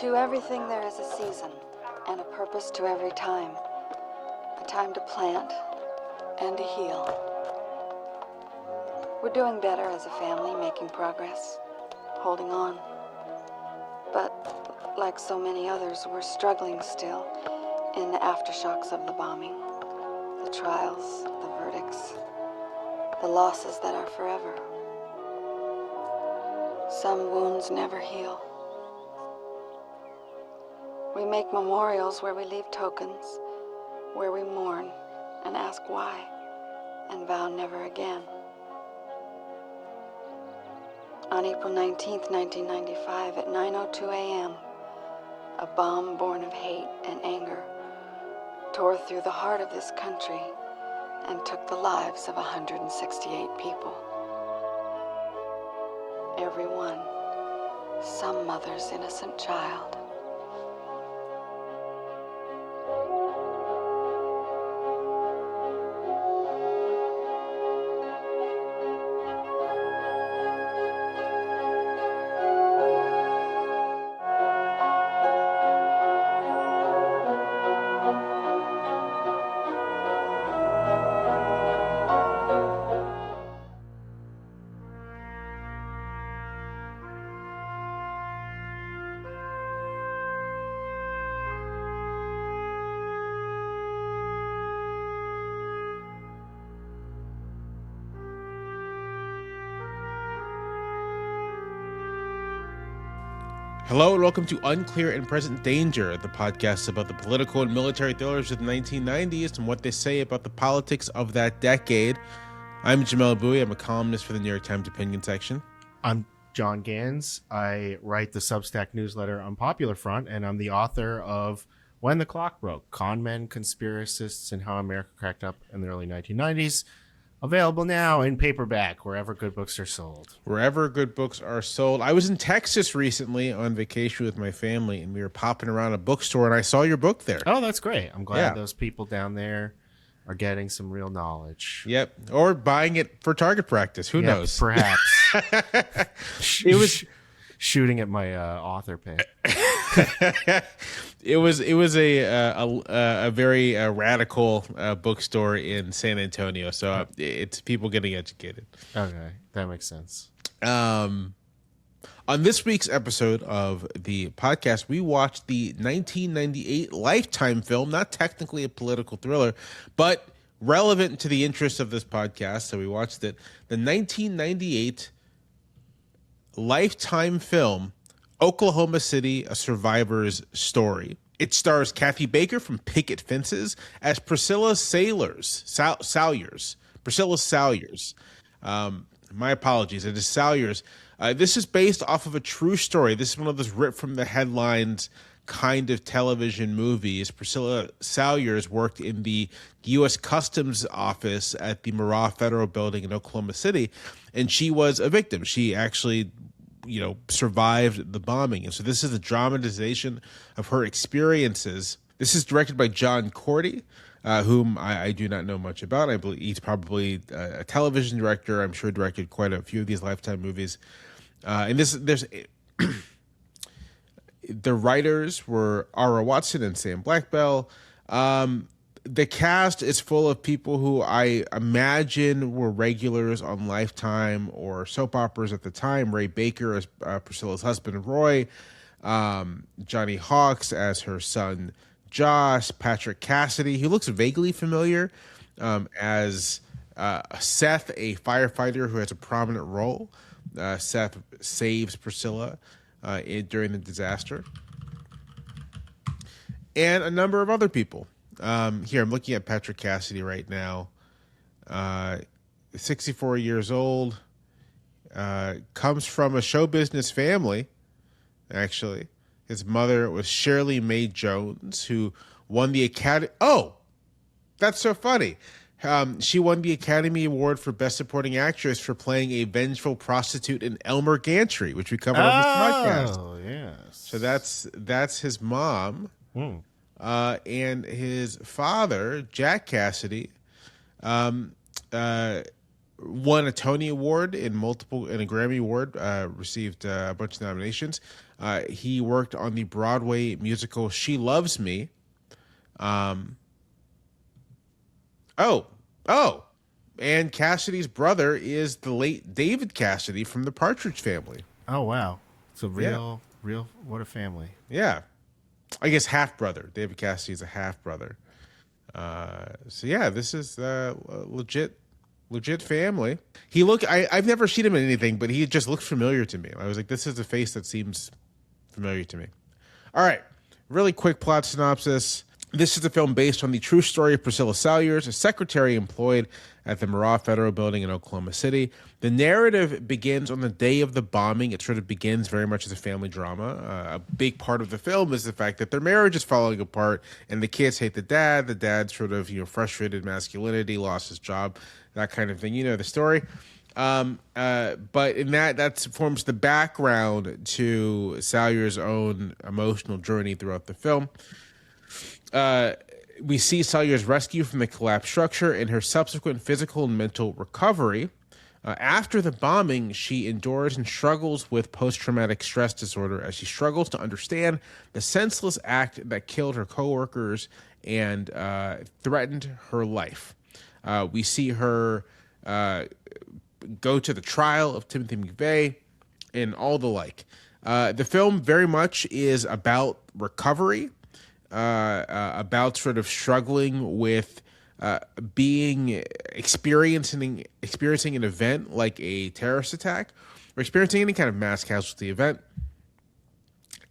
To everything there is a season and a purpose to every time. A time to plant and to heal. We're doing better as a family, making progress, holding on. But like so many others, we're struggling still in the aftershocks of the bombing, the trials, the verdicts, the losses that are forever. Some wounds never heal. We make memorials where we leave tokens, where we mourn and ask why, and vow never again. On April 19th, 1995, at 9:02 a.m., a bomb born of hate and anger tore through the heart of this country and took the lives of 168 people. Every one, some mother's innocent child. Hello and welcome to Unclear and Present Danger, the podcast about the political and military thrillers of the 1990s and what they say about the politics of that decade. I'm Jamelle and John. I'm a columnist for the New York Times opinion section. I'm John Gans. I write the Substack newsletter Unpopular Front, and I'm the author of When the Clock Broke, Con Men, Conspiracists, and How America Cracked Up in the Early 1990s. Available now in paperback, wherever good books are sold. Wherever good books are sold. I was in Texas recently on vacation with my family, and we were popping around a bookstore, and I saw your book there. Oh, that's great. I'm glad those people down there are getting some real knowledge. Yep. Or buying it for target practice. Who knows? Perhaps. It was shooting at my author pay. It was a very radical bookstore in San Antonio, so it's people getting educated. Okay, that makes sense. On this week's episode of the podcast, we watched the 1998 Lifetime film, not technically a political thriller, but relevant to the interests of this podcast, so we watched it. The 1998 Lifetime film, Oklahoma City, A Survivor's Story. It stars Kathy Baker from Picket Fences as Priscilla Salyers. Priscilla Salyers. My apologies. It is Salyers. This is based off of a true story. This is one of those ripped from the headlines kind of television movies. Priscilla Salyers worked in the U.S. Customs Office at the Murrah Federal Building in Oklahoma City, and she was a victim. She actually survived the bombing. And so this is a dramatization of her experiences. This is directed by John Cordy, whom I do not know much about. I believe he's probably a television director. I'm sure directed quite a few of these Lifetime movies. And there's the writers were Ara Watson and Sam Blackwell. The cast is full of people who I imagine were regulars on Lifetime or soap operas at the time. Ray Baker as Priscilla's husband, Roy. Johnny Hawks as her son, Josh. Patrick Cassidy, who looks vaguely familiar, as Seth, a firefighter who has a prominent role. Seth saves Priscilla during the disaster. And a number of other people. Here, I'm looking at Patrick Cassidy right now. 64 years old. Comes from a show business family, actually. His mother was Shirley Mae Jones, who won the Academy. Oh, that's so funny. She won the Academy Award for Best Supporting Actress for playing a vengeful prostitute in Elmer Gantry, which we covered on this podcast. Oh, yes. So that's his mom. And his father, Jack Cassidy, won a Tony Award and a Grammy Award, received a bunch of nominations. He worked on the Broadway musical She Loves Me. And Cassidy's brother is the late David Cassidy from the Partridge Family. Oh, wow. It's a real, what a family. Yeah. I guess half brother. David Cassidy is a half brother. So yeah, this is a legit family. I've never seen him in anything, but he just looked familiar to me. I was like, this is a face that seems familiar to me. All right. Really quick plot synopsis. This is a film based on the true story of Priscilla Salyers, a secretary employed at the Murrah Federal Building in Oklahoma City. The narrative begins on the day of the bombing. It sort of begins very much as a family drama. A big part of the film is the fact that their marriage is falling apart, and the kids hate the dad. The dad's sort of, frustrated masculinity, lost his job, that kind of thing. You know the story. But in that forms the background to Salyers' own emotional journey throughout the film. We see Salyers' rescue from the collapsed structure and her subsequent physical and mental recovery. After the bombing, she endures and struggles with post-traumatic stress disorder as she struggles to understand the senseless act that killed her coworkers and threatened her life. We see her go to the trial of Timothy McVeigh and all the like. The film very much is about recovery, about sort of struggling with experiencing an event like a terrorist attack or experiencing any kind of mass casualty event,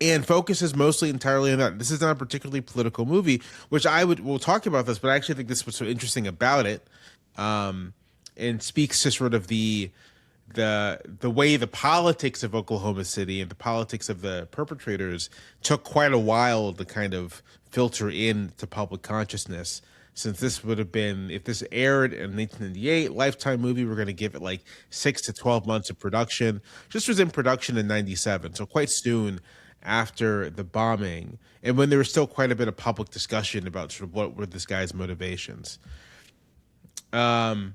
and focuses mostly entirely on that. This is not a particularly political movie, which we'll talk about this, but I actually think this is what's so interesting about it, and speaks to sort of the way the politics of Oklahoma City and the politics of the perpetrators took quite a while to kind of filter into public consciousness, since this would have been, if this aired in 1998, Lifetime movie, we're going to give it like 6 to 12 months of production. This was in production in 97, so quite soon after the bombing, and when there was still quite a bit of public discussion about sort of what were this guy's motivations. As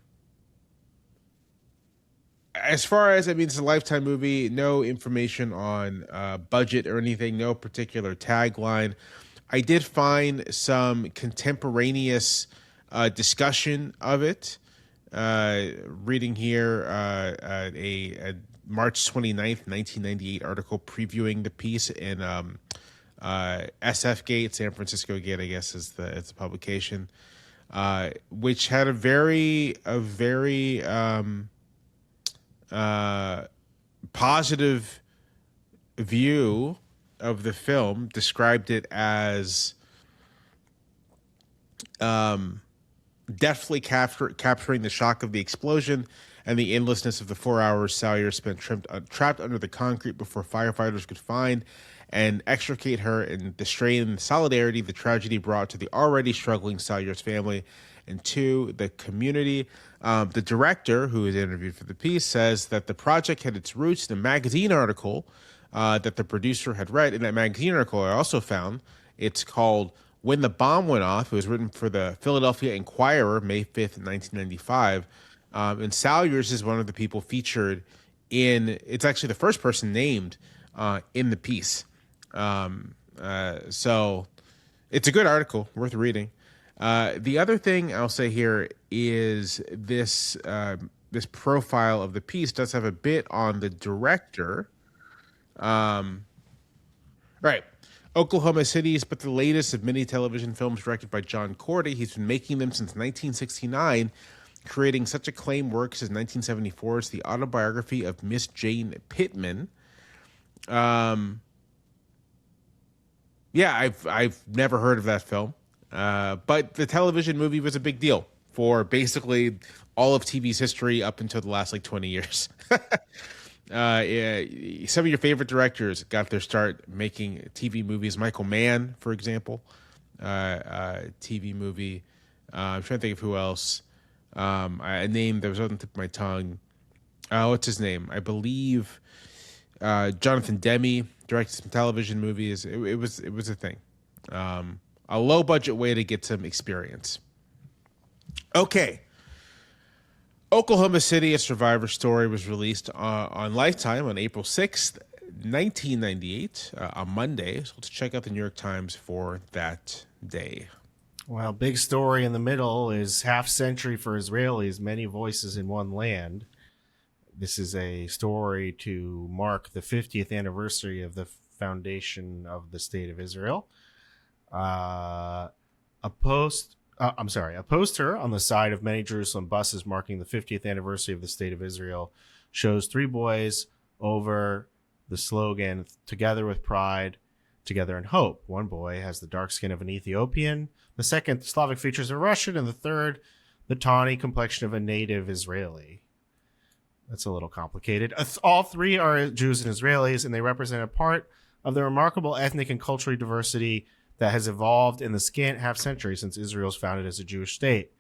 far as, it's a Lifetime movie, no information on budget or anything, no particular tagline. I did find some contemporaneous discussion of it. Reading here a March 29th, 1998 article previewing the piece in SF Gate, San Francisco Gate, I guess is the publication, which had a very positive view of the film, described it as deftly capturing the shock of the explosion and the endlessness of the 4 hours Salyers spent trapped under the concrete before firefighters could find and extricate her, and the strain and solidarity the tragedy brought to the already struggling Salyers family and to the community. The director, who was interviewed for the piece, says that the project had its roots in a magazine article that the producer had read. In that magazine article, I also found, it's called When the Bomb Went Off. It was written for the Philadelphia Inquirer, May 5th, 1995. And Salyers is one of the people featured in, it's actually the first person named in the piece. So it's a good article, worth reading. The other thing I'll say here is this profile of the piece does have a bit on the director. Right. Oklahoma City is but the latest of many television films directed by John Corday. He's been making them since 1969, creating such acclaimed works as 1974's The Autobiography of Miss Jane Pittman. Yeah, I've never heard of that film. But the television movie was a big deal for basically all of TV's history up until the last 20 years. Yeah, some of your favorite directors got their start making TV movies. Michael Mann, for example, TV movie. I'm trying to think of who else. A name that was on the tip of my tongue. What's his name? I believe Jonathan Demme directed some television movies. It was a thing. A low budget way to get some experience. Okay. Oklahoma City, a survivor story, was released on Lifetime on April 6th, 1998, on Monday. So let's check out the New York Times for that day. Well, big story in the middle is half century for Israelis, many voices in one land. This is a story to mark the 50th anniversary of the foundation of the State of Israel. A poster on the side of many Jerusalem buses marking the 50th anniversary of the State of Israel shows three boys over the slogan, "Together with pride, together in hope." One boy has the dark skin of an Ethiopian, the second, Slavic features of a Russian, and the third, the tawny complexion of a native Israeli. That's a little complicated. All three are Jews and Israelis, and they represent a part of the remarkable ethnic and cultural diversity that has evolved in the scant half century since Israel was founded as a Jewish state.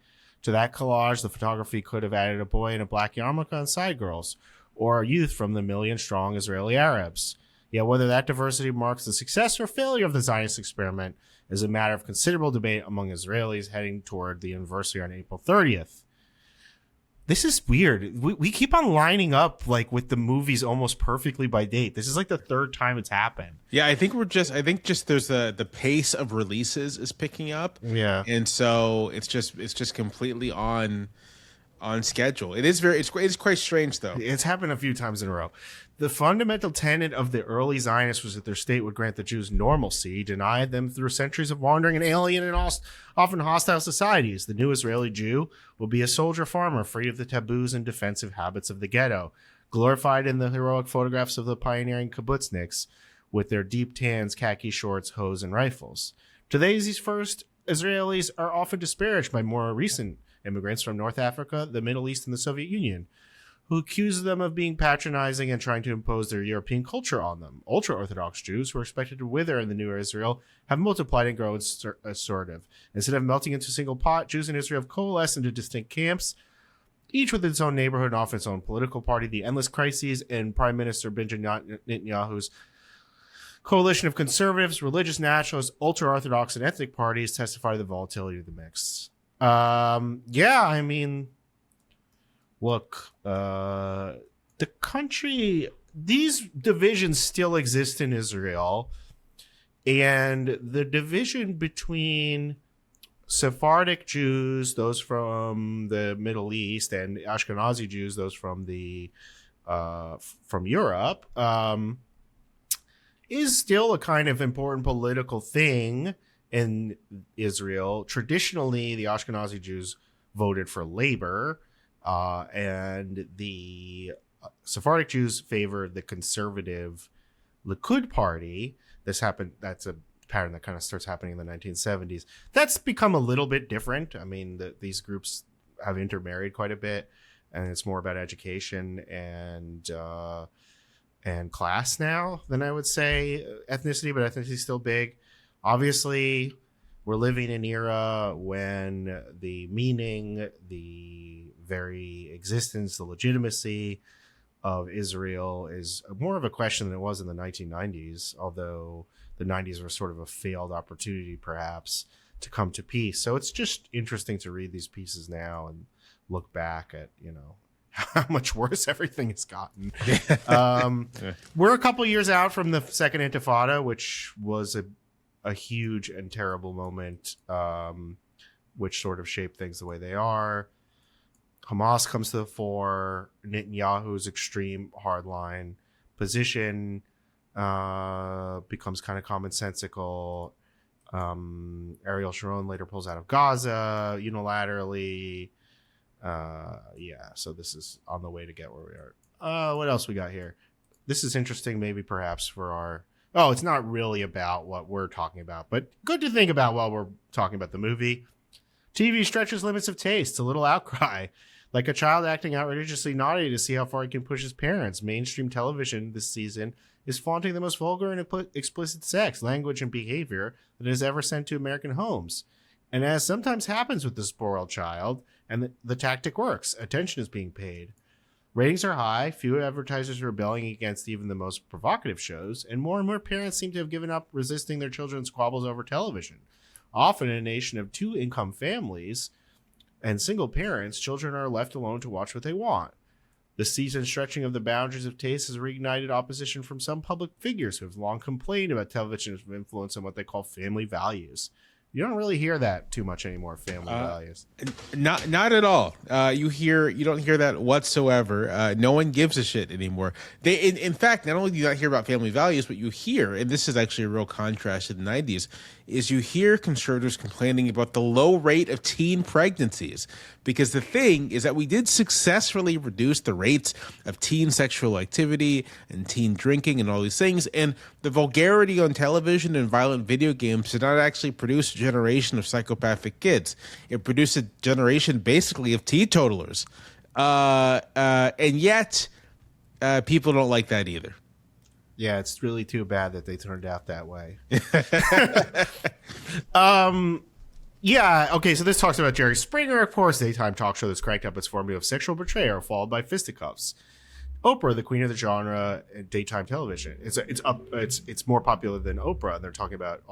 To that collage, the photography could have added a boy in a black yarmulke and side girls, or a youth from the million-strong Israeli Arabs. Yet whether that diversity marks the success or failure of the Zionist experiment is a matter of considerable debate among Israelis heading toward the anniversary on April 30th. This is weird. We keep on lining up like with the movies almost perfectly by date. This is like the third time it's happened. Yeah, I think just there's the pace of releases is picking up. Yeah. And so it's just completely on schedule. It's quite strange though. It's happened a few times in a row. The fundamental tenet of the early Zionists was that their state would grant the Jews normalcy, denied them through centuries of wandering in alien and often hostile societies. The new Israeli Jew will be a soldier farmer, free of the taboos and defensive habits of the ghetto, glorified in the heroic photographs of the pioneering kibbutzniks with their deep tans, khaki shorts, hose, and rifles. Today, these first Israelis are often disparaged by more recent immigrants from North Africa, the Middle East, and the Soviet Union, who accuse them of being patronizing and trying to impose their European culture on them. Ultra-Orthodox Jews, who are expected to wither in the newer Israel, have multiplied and grown assertive. Instead of melting into a single pot, Jews in Israel have coalesced into distinct camps, each with its own neighborhood and often its own political party. The endless crises in Prime Minister Benjamin Netanyahu's coalition of conservatives, religious nationalists, ultra-Orthodox, and ethnic parties testify to the volatility of the mix. Look, the country, these divisions still exist in Israel, and the division between Sephardic Jews, those from the Middle East, and Ashkenazi Jews, those from from Europe, is still a kind of important political thing in Israel. Traditionally, the Ashkenazi Jews voted for labor, and the Sephardic Jews favored the conservative Likud party. That's a pattern that kind of starts happening in the 1970s. That's become a little bit different. I mean, these groups have intermarried quite a bit, and it's more about education and class now than I would say ethnicity, but ethnicity is still big. Obviously, we're living in an era when the meaning, the very existence, the legitimacy of Israel is more of a question than it was in the 1990s, although the 90s were sort of a failed opportunity, perhaps, to come to peace. So it's just interesting to read these pieces now and look back at, how much worse everything has gotten. We're a couple years out from the Second Intifada, which was a huge and terrible moment, which sort of shaped things the way they are. Hamas comes to the fore. Netanyahu's extreme hardline position becomes kind of commonsensical. Ariel Sharon later pulls out of Gaza unilaterally. So this is on the way to get where we are. What else we got here? This is interesting, maybe perhaps for our... Oh, it's not really about what we're talking about, but good to think about while we're talking about the movie. TV stretches limits of taste, a little outcry. Like a child acting outrageously naughty to see how far he can push his parents. Mainstream television this season is flaunting the most vulgar and explicit sex, language, and behavior that is ever sent to American homes. And as sometimes happens with the spoiled child, and the tactic works, attention is being paid. Ratings are high, few advertisers are rebelling against even the most provocative shows, and more parents seem to have given up resisting their children's squabbles over television. Often in a nation of two-income families, and single parents, children are left alone to watch what they want. The seasoned stretching of the boundaries of taste has reignited opposition from some public figures who have long complained about television's influence on what they call family values. You don't really hear that too much anymore, family values. Not at all. You don't hear that whatsoever. No one gives a shit anymore. In fact, not only do you not hear about family values, but you hear, and this is actually a real contrast to the 90s, is you hear conservatives complaining about the low rate of teen pregnancies. Because the thing is that we did successfully reduce the rates of teen sexual activity and teen drinking and all these things. And the vulgarity on television and violent video games did not actually produce a generation of psychopathic kids. It produced a generation basically of teetotalers. And yet, people don't like that either. Yeah, it's really too bad that they turned out that way. Yeah, okay, so this talks about Jerry Springer, of course, daytime talk show that's cranked up its formula of sexual betrayal, followed by fisticuffs. Oprah, the queen of the genre, daytime television. It's more popular than Oprah, and they're talking about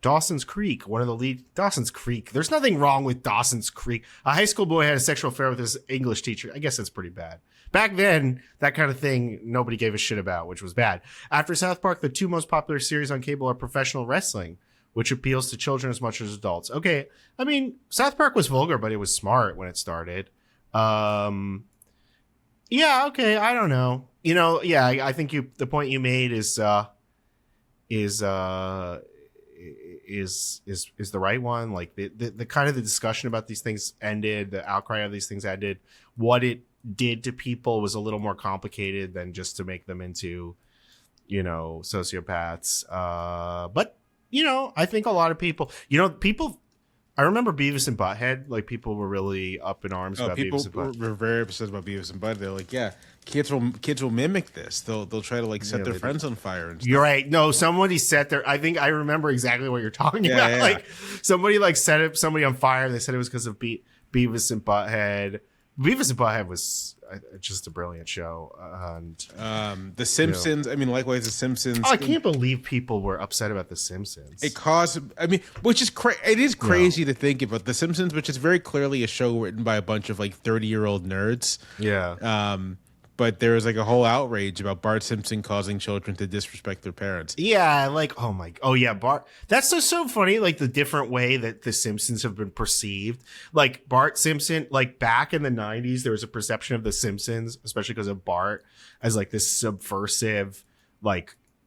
Dawson's Creek, one of the lead. Dawson's Creek. There's nothing wrong with Dawson's Creek. A high school boy had a sexual affair with his English teacher. I guess that's pretty bad. Back then, that kind of thing nobody gave a shit about, which was bad. After South Park, the two most popular series on cable are professional wrestling, which appeals to children as much as adults. Okay, I mean, South Park was vulgar, but it was smart when it started. Yeah, okay, I don't know. Yeah, I think the point you made is the right one. Like the kind of the discussion about these things ended, the outcry of these things ended. What it did to people was a little more complicated than just to make them into, sociopaths. But I think a lot of people, I remember Beavis and Butthead, like people were really up in arms about Beavis and Butthead. People were very upset about Beavis and Butthead. They're like, yeah, kids will mimic this. They'll try to set their friends on fire and stuff. You're right. No, somebody set their, I think I remember exactly what you're talking about. Yeah. Like somebody set somebody on fire. They said it was because of Beavis and Butthead. Beavis and Butthead was just a brilliant show. And The Simpsons, likewise, The Simpsons. Oh, I can't believe people were upset about The Simpsons. It caused, which is it is crazy to think about The Simpsons, which is very clearly a show written by a bunch of 30-year-old nerds. Yeah. But there was a whole outrage about Bart Simpson causing children to disrespect their parents. Yeah, Bart. That's just so funny, the different way that the Simpsons have been perceived. Like Bart Simpson, back in the 90s, there was a perception of the Simpsons, especially because of Bart, as this subversive,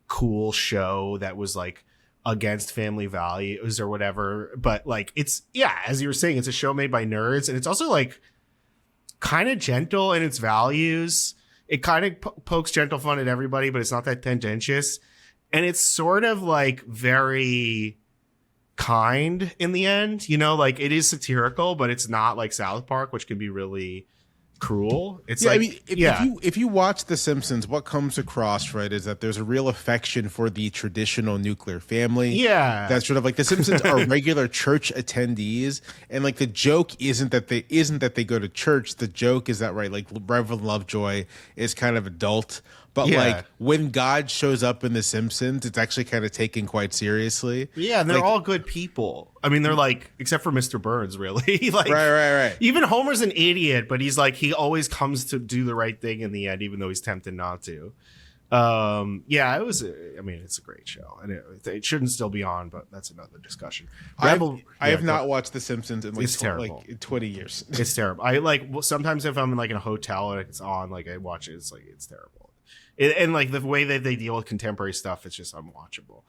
cool show that was against family values or whatever. But it's, yeah, as you were saying, it's a show made by nerds, and it's also kind of gentle in its values. It kind of pokes gentle fun at everybody, but it's not that tendentious. And it's sort of very kind in the end, it is satirical, but it's not like South Park, which can be really cruel. It's if you watch The Simpsons, what comes across, right, is that there's a real affection for the traditional nuclear family. Yeah, that's sort of the Simpsons are regular church attendees, and the joke isn't that they go to church. The joke is that Reverend Lovejoy is kind of adult. But when God shows up in The Simpsons, it's actually kind of taken quite seriously. Yeah, and they're all good people. They're except for Mr. Burns, really. Right. Even Homer's an idiot, but he's he always comes to do the right thing in the end, even though he's tempted not to. Yeah, it was. It's a great show, and it shouldn't still be on, but that's another discussion. I have not watched The Simpsons in it's terrible. 20 years. It's terrible. I sometimes if I'm in a hotel and it's on, I watch it. It's terrible. And the way that they deal with contemporary stuff, it's just unwatchable.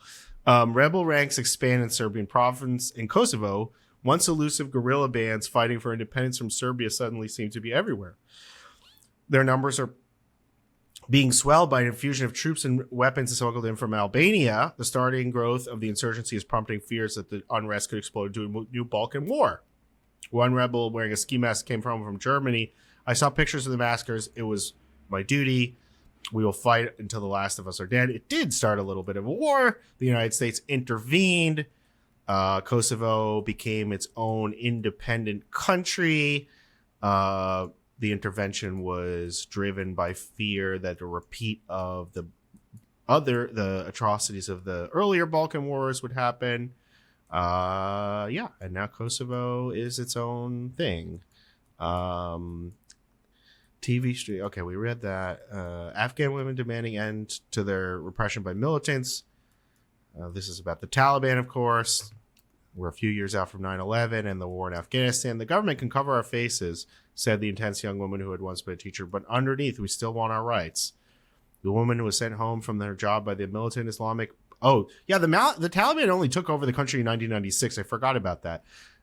Rebel ranks expand in Serbian province. In Kosovo, once elusive guerrilla bands fighting for independence from Serbia suddenly seem to be everywhere. Their numbers are being swelled by an infusion of troops and weapons smuggled in from Albania. The starting growth of the insurgency is prompting fears that the unrest could explode into a new Balkan war. One rebel wearing a ski mask came from Germany. I saw pictures of the massacres. It was my duty. We will fight until the last of us are dead. It did start a little bit of a war. The United States intervened. Kosovo became its own independent country. The intervention was driven by fear that a repeat of the atrocities of the earlier Balkan wars would happen. Yeah, and now Kosovo is its own thing. TV stream. Okay, we read that. Afghan women demanding end to their repression by militants. This is about the Taliban, of course. We're a few years out from 9/11 and the war in Afghanistan. The government can cover our faces, said the intense young woman who had once been a teacher, but underneath, we still want our rights. The woman who was sent home from their job by the militant Islamic... Oh, yeah, the Taliban only took over the country in 1996. I forgot about that.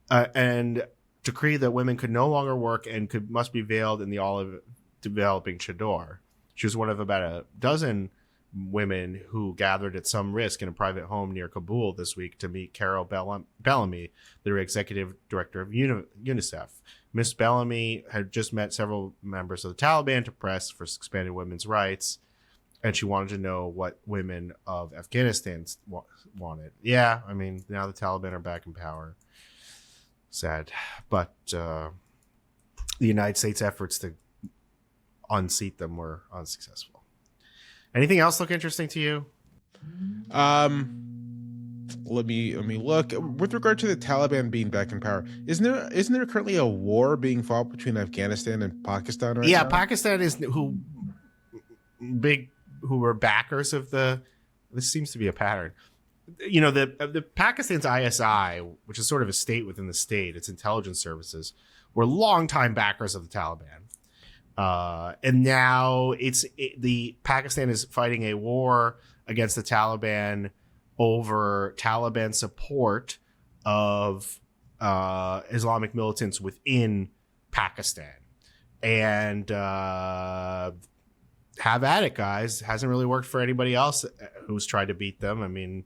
And decreed that women could no longer work and must be veiled in the olive developing chador. She was one of about a dozen women who gathered at some risk in a private home near Kabul this week to meet Carol Bellamy, the executive director of UNICEF. Miss Bellamy had just met several members of the Taliban to press for expanded women's rights, and she wanted to know what women of Afghanistan wanted. Yeah, I mean, now the Taliban are back in power. Sad. But the United States efforts to unseat them were unsuccessful. Anything else look interesting to you? Let me look. With regard to the Taliban being back in power, isn't there currently a war being fought between Afghanistan and Pakistan right now? Pakistan is who were backers of the... This seems to be a pattern. You know, the Pakistan's ISI, which is sort of a state within the state, its intelligence services, were longtime backers of the Taliban. And now the Pakistan is fighting a war against the Taliban over Taliban support of Islamic militants within Pakistan. And have at it, guys. Hasn't really worked for anybody else who's tried to beat them. I mean,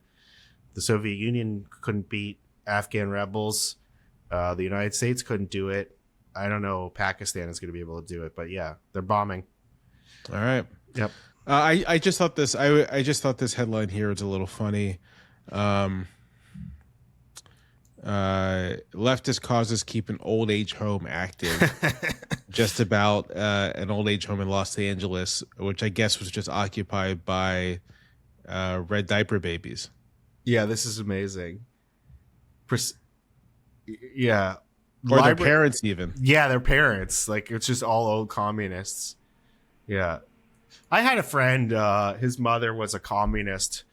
the Soviet Union couldn't beat Afghan rebels. The United States couldn't do it. I don't know Pakistan is going to be able to do it, but yeah, they're bombing. All right. Yep. I just thought this headline here was a little funny. Leftist causes keep an old age home active. Just about an old age home in Los Angeles, which I guess was just occupied by red diaper babies. Yeah, this is amazing. Yeah. Or their parents even. Yeah, their parents. Like, it's just all old communists. Yeah. I had a friend, his mother was a communist,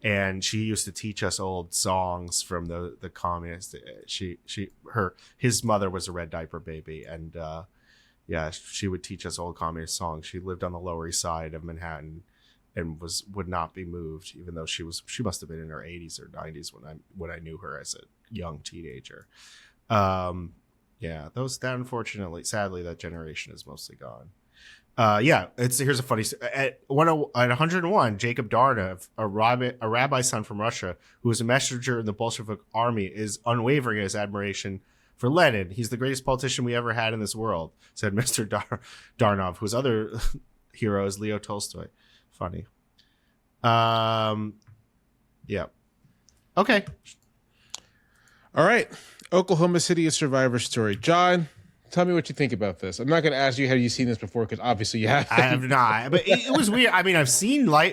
and she used to teach us old songs from the communists. His mother was a red diaper baby, and yeah, she would teach us old communist songs. She lived on the Lower East Side of Manhattan and would not be moved, even though she must have been in her 80s or 90s when I knew her as a young teenager. Yeah, sadly, that generation is mostly gone. Yeah, here's a funny at 101. Jacob Darna, a rabbi's son from Russia, who was a messenger in the Bolshevik army, is unwavering in his admiration for Lenin. He's the greatest politician we ever had in this world, said Mr. Darnov, whose other hero is Leo Tolstoy. Funny. Yeah. Okay. All right. Oklahoma City, a survivor story. John, tell me what you think about this. I'm not going to ask you, have you seen this before? Because obviously you have. I have not. But it was weird. I mean, I've seen I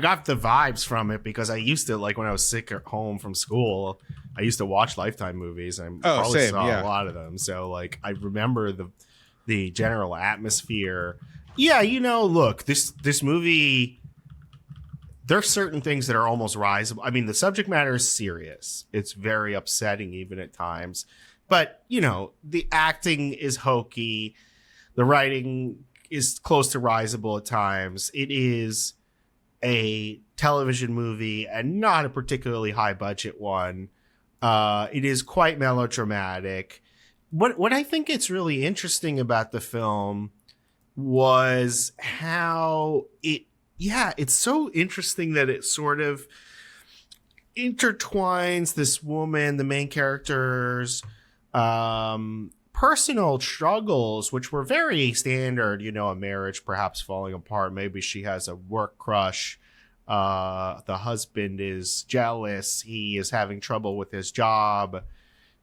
got the vibes from it because I used to, like, when I was sick at home from school, I used to watch Lifetime movies. And I probably saw a lot of them. So, like, I remember the general atmosphere. Yeah, look, this movie... There's certain things that are almost risible. I mean, the subject matter is serious. It's very upsetting even at times. But, the acting is hokey. The writing is close to risible at times. It is a television movie and not a particularly high budget one. It is quite melodramatic. What I think it's really interesting about the film was how it's so interesting that it sort of intertwines this woman, the main character's personal struggles, which were very standard, a marriage perhaps falling apart. Maybe she has a work crush. The husband is jealous. He is having trouble with his job.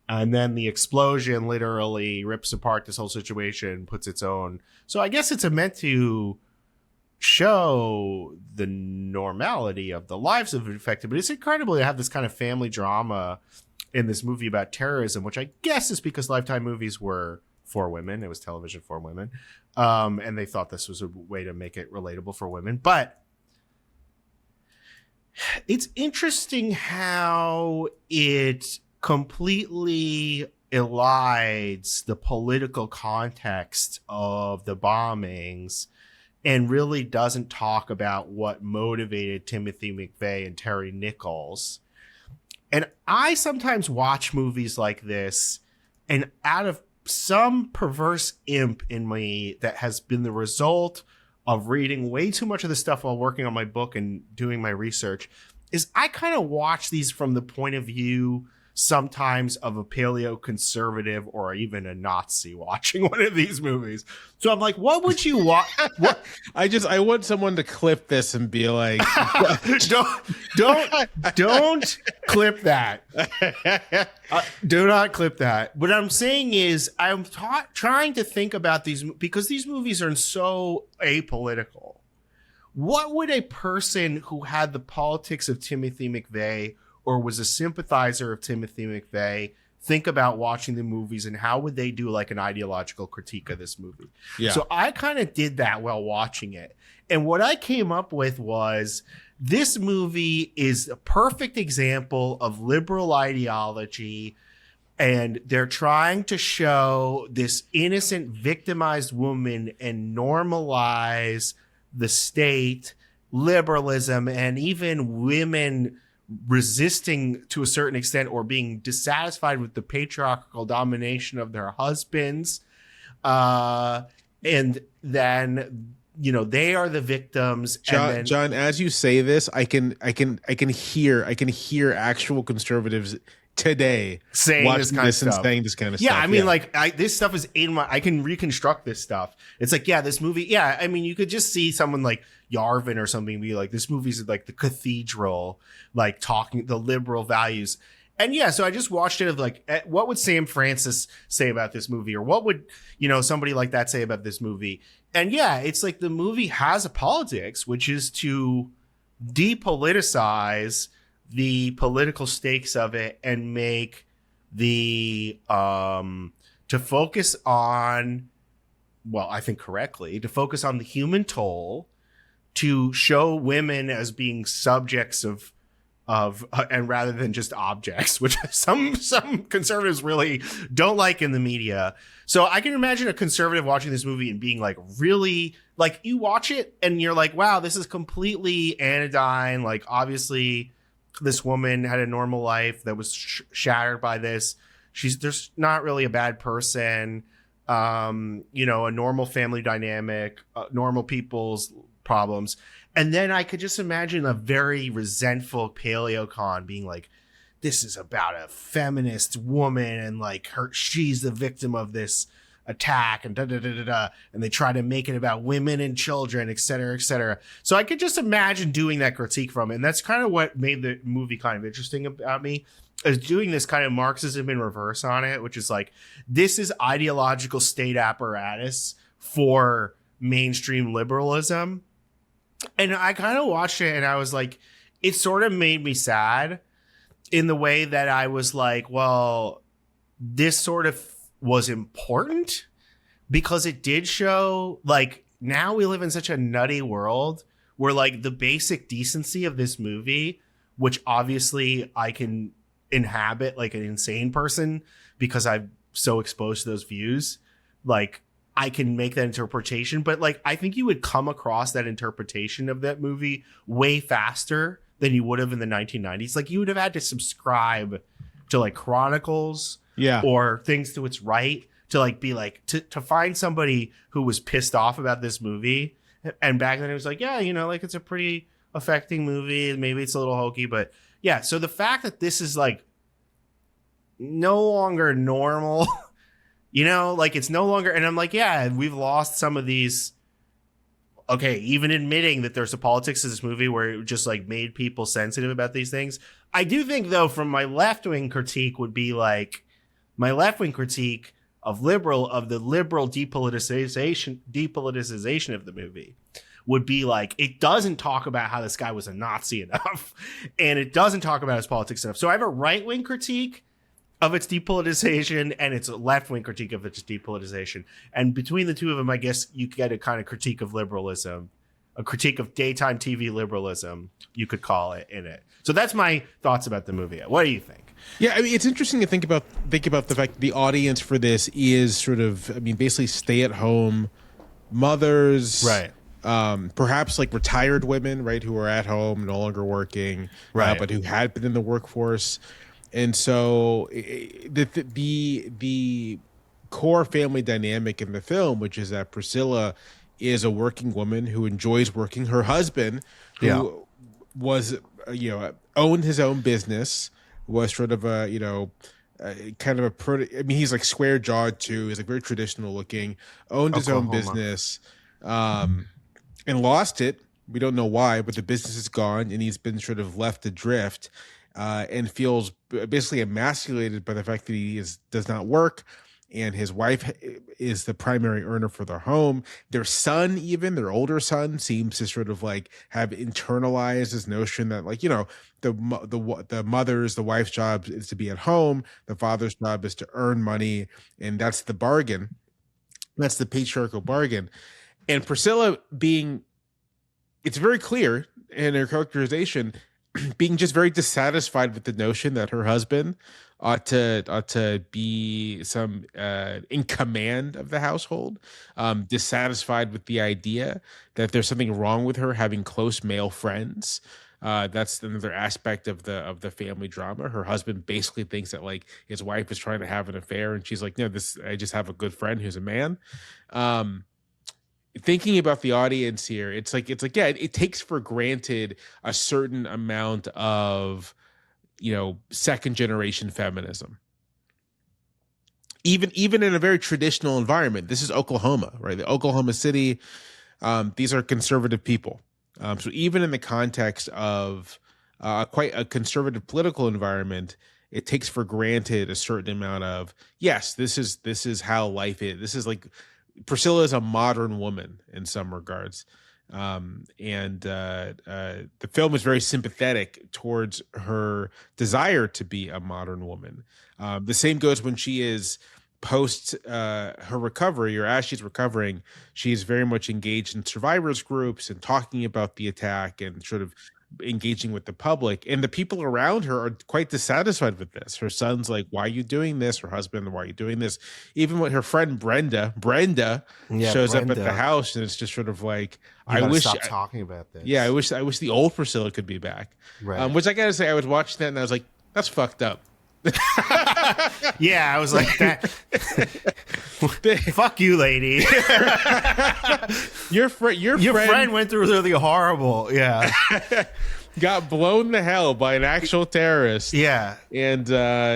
And then the explosion literally rips apart this whole situation, puts its own. So I guess it's meant to show the normality of the lives of infected. But it's incredible to have this kind of family drama in this movie about terrorism, which I guess is because Lifetime movies were for women. It was television for women. And they thought this was a way to make it relatable for women. But it's interesting how it completely elides the political context of the bombings and really doesn't talk about what motivated Timothy McVeigh and Terry Nichols. And I sometimes watch movies like this, and out of some perverse imp in me that has been the result of reading way too much of this stuff while working on my book and doing my research, is I kind of watch these from the point of view sometimes of a paleoconservative or even a Nazi watching one of these movies. So I'm like, what would you watch? What? I want someone to clip this and be like, don't clip that. Do not clip that. What I'm saying is I'm trying to think about these because these movies are so apolitical. What would a person who had the politics of Timothy McVeigh or was a sympathizer of Timothy McVeigh think about watching the movies, and how would they do like an ideological critique of this movie? Yeah. So I kind of did that while watching it. And what I came up with was this movie is a perfect example of liberal ideology. And they're trying to show this innocent victimized woman and normalize the state, liberalism, and even women resisting to a certain extent or being dissatisfied with the patriarchal domination of their husbands. And then, you know, they are the victims. John, as you say this, I can hear actual conservatives today saying this kind of stuff. Saying this kind of stuff. Yeah, I mean, like, this stuff is in my. I can reconstruct this stuff. It's like, yeah, this movie. Yeah, I mean, you could just see someone like Yarvin or something be like, this movie's like the cathedral, like talking the liberal values. And yeah, so I just watched it of like, what would Sam Francis say about this movie, or what would, you know, somebody like that say about this movie? And yeah, it's like the movie has a politics, which is to depoliticize the political stakes of it and make the to focus on, well, I think correctly, to focus on the human toll, to show women as being subjects of and rather than just objects, which some conservatives really don't like in the media. So I can imagine a conservative watching this movie and being like, really, like, you watch it and you're like, wow, this is completely anodyne. Like, obviously this woman had a normal life that was shattered by this. There's not really a bad person, you know, a normal family dynamic, normal people's problems. And then I could just imagine a very resentful paleocon being like, this is about a feminist woman and like she's the victim of this attack and and they try to make it about women and children, et cetera, et cetera. So I could just imagine doing that critique from it. And that's kind of what made the movie kind of interesting about me, is doing this kind of Marxism in reverse on it, which is like, this is ideological state apparatus for mainstream liberalism. And I kind of watched it and I was like, it sort of made me sad in the way that I was like, well, this sort of was important because it did show, like, now we live in such a nutty world where like the basic decency of this movie, which obviously I can inhabit like an insane person because I'm so exposed to those views, like I can make that interpretation. But like, I think you would come across that interpretation of that movie way faster than you would have in the 1990s. Like, you would have had to subscribe to like Chronicles, or Things to Its Right, to like be like, to find somebody who was pissed off about this movie. And back then it was like, yeah, you know, like, it's a pretty affecting movie. Maybe it's a little hokey, but yeah. So the fact that this is like no longer normal, you know, like, it's no longer, and I'm like, yeah, we've lost some of these. Okay, even admitting that there's a politics of this movie where it just like made people sensitive about these things. I do think, though, from my left-wing critique would be like, my left-wing critique of the liberal depoliticization of the movie would be like, it doesn't talk about how this guy was a Nazi enough, and it doesn't talk about his politics enough. So I have a right-wing critique of its depolitization and its left-wing critique of its depolitization. And between the two of them, I guess you get a kind of critique of liberalism, a critique of daytime TV liberalism, you could call it, in it. So that's my thoughts about the movie. What do you think? Yeah, I mean, it's interesting to think about the fact that the audience for this is sort of, I mean, basically stay-at-home mothers, Right. Perhaps like retired women, right, who are at home, no longer working, right, but who had been in the workforce. And so the core family dynamic in the film, which is that Priscilla is a working woman who enjoys working. Her husband, who was, owned his own business, was sort of a, kind of I mean, he's like square jawed too. He's like very traditional looking, owned his own business, and lost it. We don't know why, but the business is gone and he's been sort of left adrift. And feels basically emasculated by the fact that he does not work, and his wife is the primary earner for their home. Their son, even their older son, seems to sort of like have internalized this notion that, like, the wife's job is to be at home, the father's job is to earn money, and that's the bargain. That's the patriarchal bargain. And Priscilla it's very clear in her characterization, being just very dissatisfied with the notion that her husband ought to be some in command of the household, dissatisfied with the idea that there's something wrong with her having close male friends. That's another aspect of the family drama. Her husband basically thinks that, like, his wife is trying to have an affair, and she's like, no, I just have a good friend who's a man. Thinking about the audience here, it's like, yeah, it takes for granted a certain amount of, second generation feminism. Even in a very traditional environment. This is Oklahoma, right? The Oklahoma City, these are conservative people. So even in the context of quite a conservative political environment, it takes for granted a certain amount of, yes, this is how life is. This is like, Priscilla is a modern woman in some regards. The film is very sympathetic towards her desire to be a modern woman. The same goes when she is post her recovery, or as she's recovering, she's very much engaged in survivors groups and talking about the attack and sort of engaging with the public. And the people around her are quite dissatisfied with this. Her son's like, why are you doing this? Her husband, why are you doing this? Even when her friend Brenda shows up at the house, and it's just sort of like, I wish stop talking about this. Yeah, I wish the old Priscilla could be back. Right. Which I gotta say, I was watching that and I was like, that's fucked up. Yeah, I was like that. Fuck you, lady. Your friend went through really horrible. Yeah, got blown to hell by an actual terrorist. Yeah, and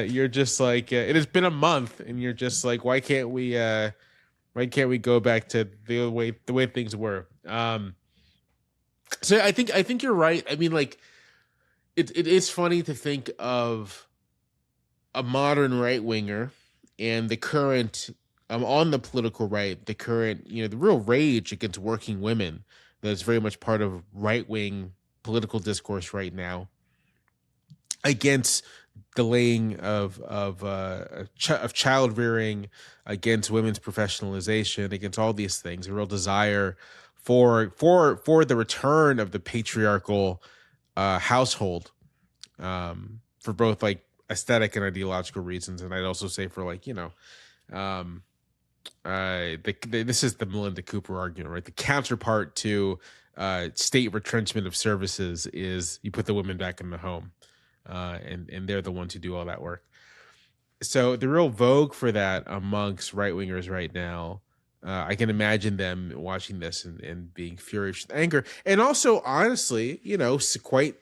you're just like, it has been a month, and you're just like, why can't we go back to the way things were? So I think you're right. I mean, like, it is funny to think of a modern right winger and the current on the political right, the current, the real rage against working women that's very much part of right wing political discourse right now, against delaying of child rearing, against women's professionalization, against all these things, a real desire for the return of the patriarchal household, for both like aesthetic and ideological reasons. And I'd also say for like, this is the Melinda Cooper argument, right? The counterpart to state retrenchment of services is you put the women back in the home, and they're the ones who do all that work. So the real vogue for that amongst right-wingers right now, I can imagine them watching this and being furious with anger. And also, honestly, quite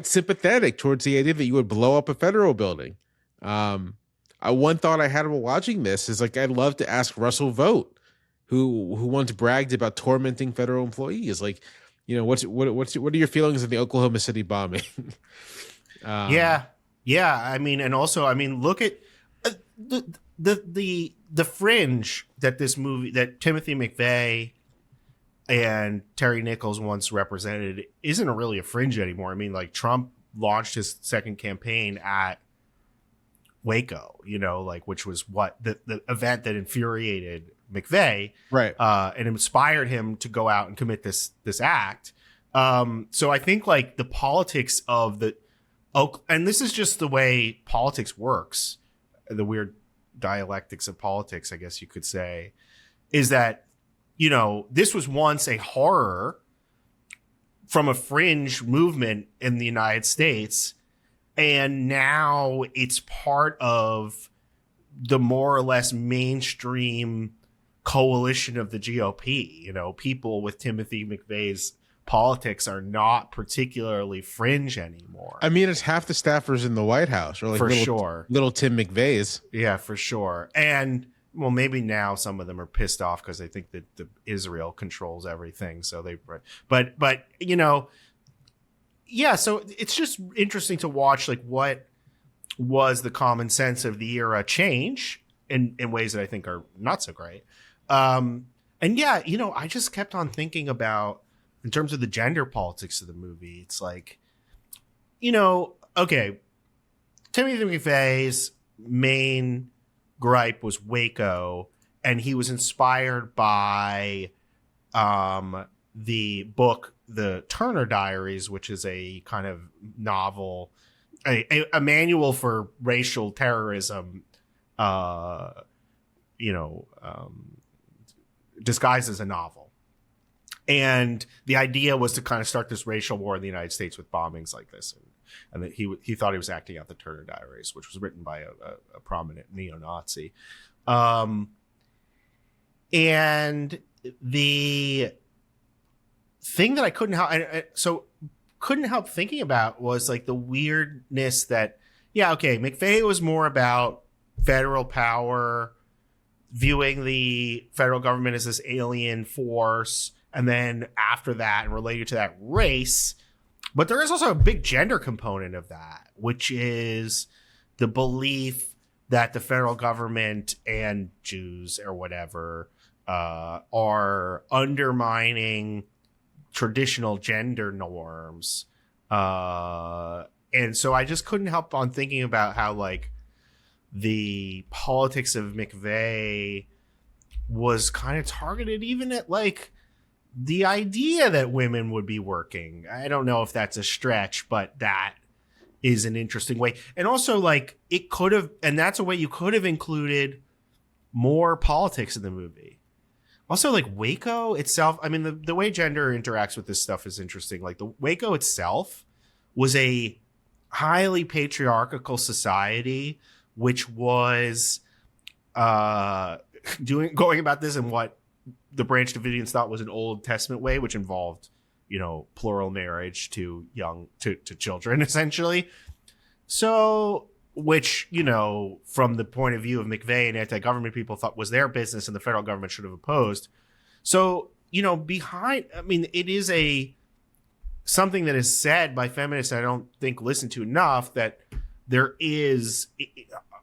sympathetic towards the idea that you would blow up a federal building. One thought I had while watching this is, like, I'd love to ask Russell Vogt, who once bragged about tormenting federal employees. Like, what are your feelings of the Oklahoma City bombing? Yeah. I mean, and also, I mean, look at the fringe that this movie, that Timothy McVeigh and Terry Nichols once represented isn't really a fringe anymore. I mean, like Trump launched his second campaign at Waco, which was what the event that infuriated McVeigh, right? And inspired him to go out and commit this act. So I think like the politics of and this is just the way politics works, the weird dialectics of politics, I guess you could say, is that, this was once a horror from a fringe movement in the United States. And now it's part of the more or less mainstream coalition of the GOP. People with Timothy McVeigh's politics are not particularly fringe anymore. I mean, it's half the staffers in the White House, or like little Tim McVeigh's. Yeah, for sure. And well, maybe now some of them are pissed off because they think that Israel controls everything. So but yeah. So it's just interesting to watch like what was the common sense of the era change in ways that I think are not so great. And yeah, I just kept on thinking about, in terms of the gender politics of the movie, it's like, okay, Timothy McVeigh's main gripe was Waco, and he was inspired by the book, The Turner Diaries, which is a kind of novel, a manual for racial terrorism, disguised as a novel. And the idea was to kind of start this racial war in the United States with bombings like this. And that he thought he was acting out the Turner Diaries, which was written by a prominent neo-Nazi. And the thing that I couldn't help thinking about was like the weirdness that, yeah, okay, McVeigh was more about federal power, viewing the federal government as this alien force, and then after that, and related to that, race. But there is also a big gender component of that, which is the belief that the federal government and Jews or whatever are undermining traditional gender norms. And so I just couldn't help on thinking about how like the politics of McVeigh was kind of targeted even at like the idea that women would be working. I don't know if that's a stretch, but that is an interesting way. And also like it could have, and that's a way you could have included more politics in the movie. Also like Waco itself, I mean, the way gender interacts with this stuff is interesting. Like the Waco itself was a highly patriarchal society, which was going about this in what the Branch Davidians thought was an Old Testament way, which involved, plural marriage to children, essentially. So, which, from the point of view of McVeigh and anti-government people thought was their business and the federal government should have opposed. So, it is something that is said by feminists I don't think listened to enough, that there is,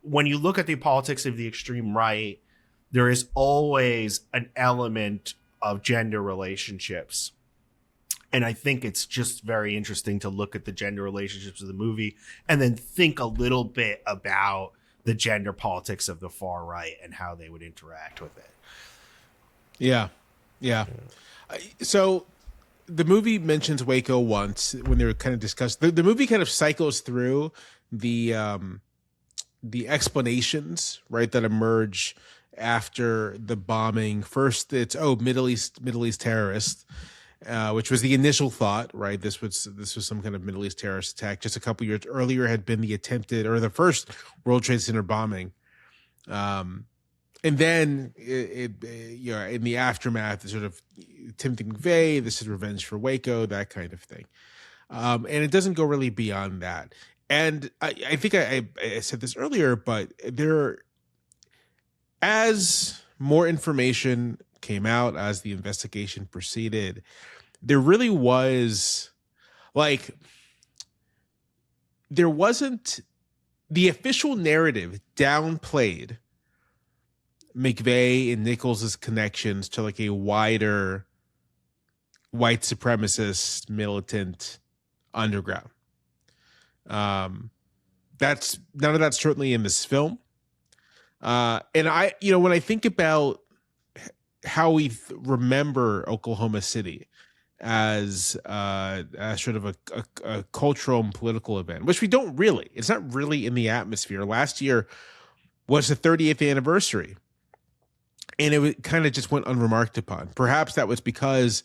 when you look at the politics of the extreme right, there is always an element of gender relationships. And I think it's just very interesting to look at the gender relationships of the movie and then think a little bit about the gender politics of the far right and how they would interact with it. Yeah. So the movie mentions Waco once when they were kind of discussed. The movie kind of cycles through the explanations, right, that emerge after the bombing. First, it's Middle East terrorists, which was the initial thought, right? This was some kind of Middle East terrorist attack. Just a couple years earlier had been the first World Trade Center bombing, and then in the aftermath, the sort of Timothy McVeigh, this is revenge for Waco, that kind of thing, and it doesn't go really beyond that. And I think I said this earlier, but as more information came out, as the investigation proceeded, there really was there wasn't, the official narrative downplayed McVeigh and Nichols' connections to like a wider white supremacist militant underground. That's none of that's certainly in this film. And I, when I think about how we remember Oklahoma City as sort of a cultural and political event, which we don't really, it's not really in the atmosphere. Last year was the 30th anniversary, and it kind of just went unremarked upon. Perhaps that was because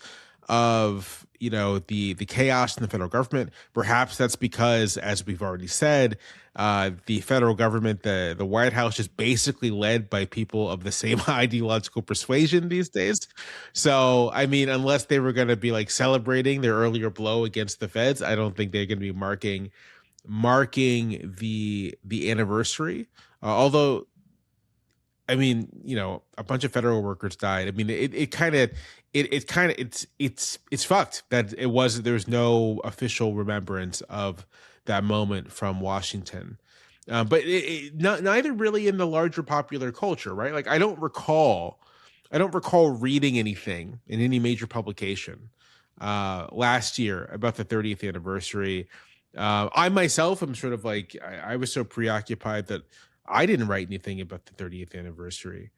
of the chaos in the federal government. Perhaps that's because, as we've already said, the federal government, the White House, is basically led by people of the same ideological persuasion these days. So, I mean, unless they were going to be like celebrating their earlier blow against the feds, I don't think they're going to be marking the anniversary. Although, I mean, a bunch of federal workers died. I mean, it's fucked that there's no official remembrance of that moment from Washington. But neither really in the larger popular culture, right? Like I don't recall reading anything in any major publication last year about the 30th anniversary. I myself am sort of like, I was so preoccupied that I didn't write anything about the 30th anniversary.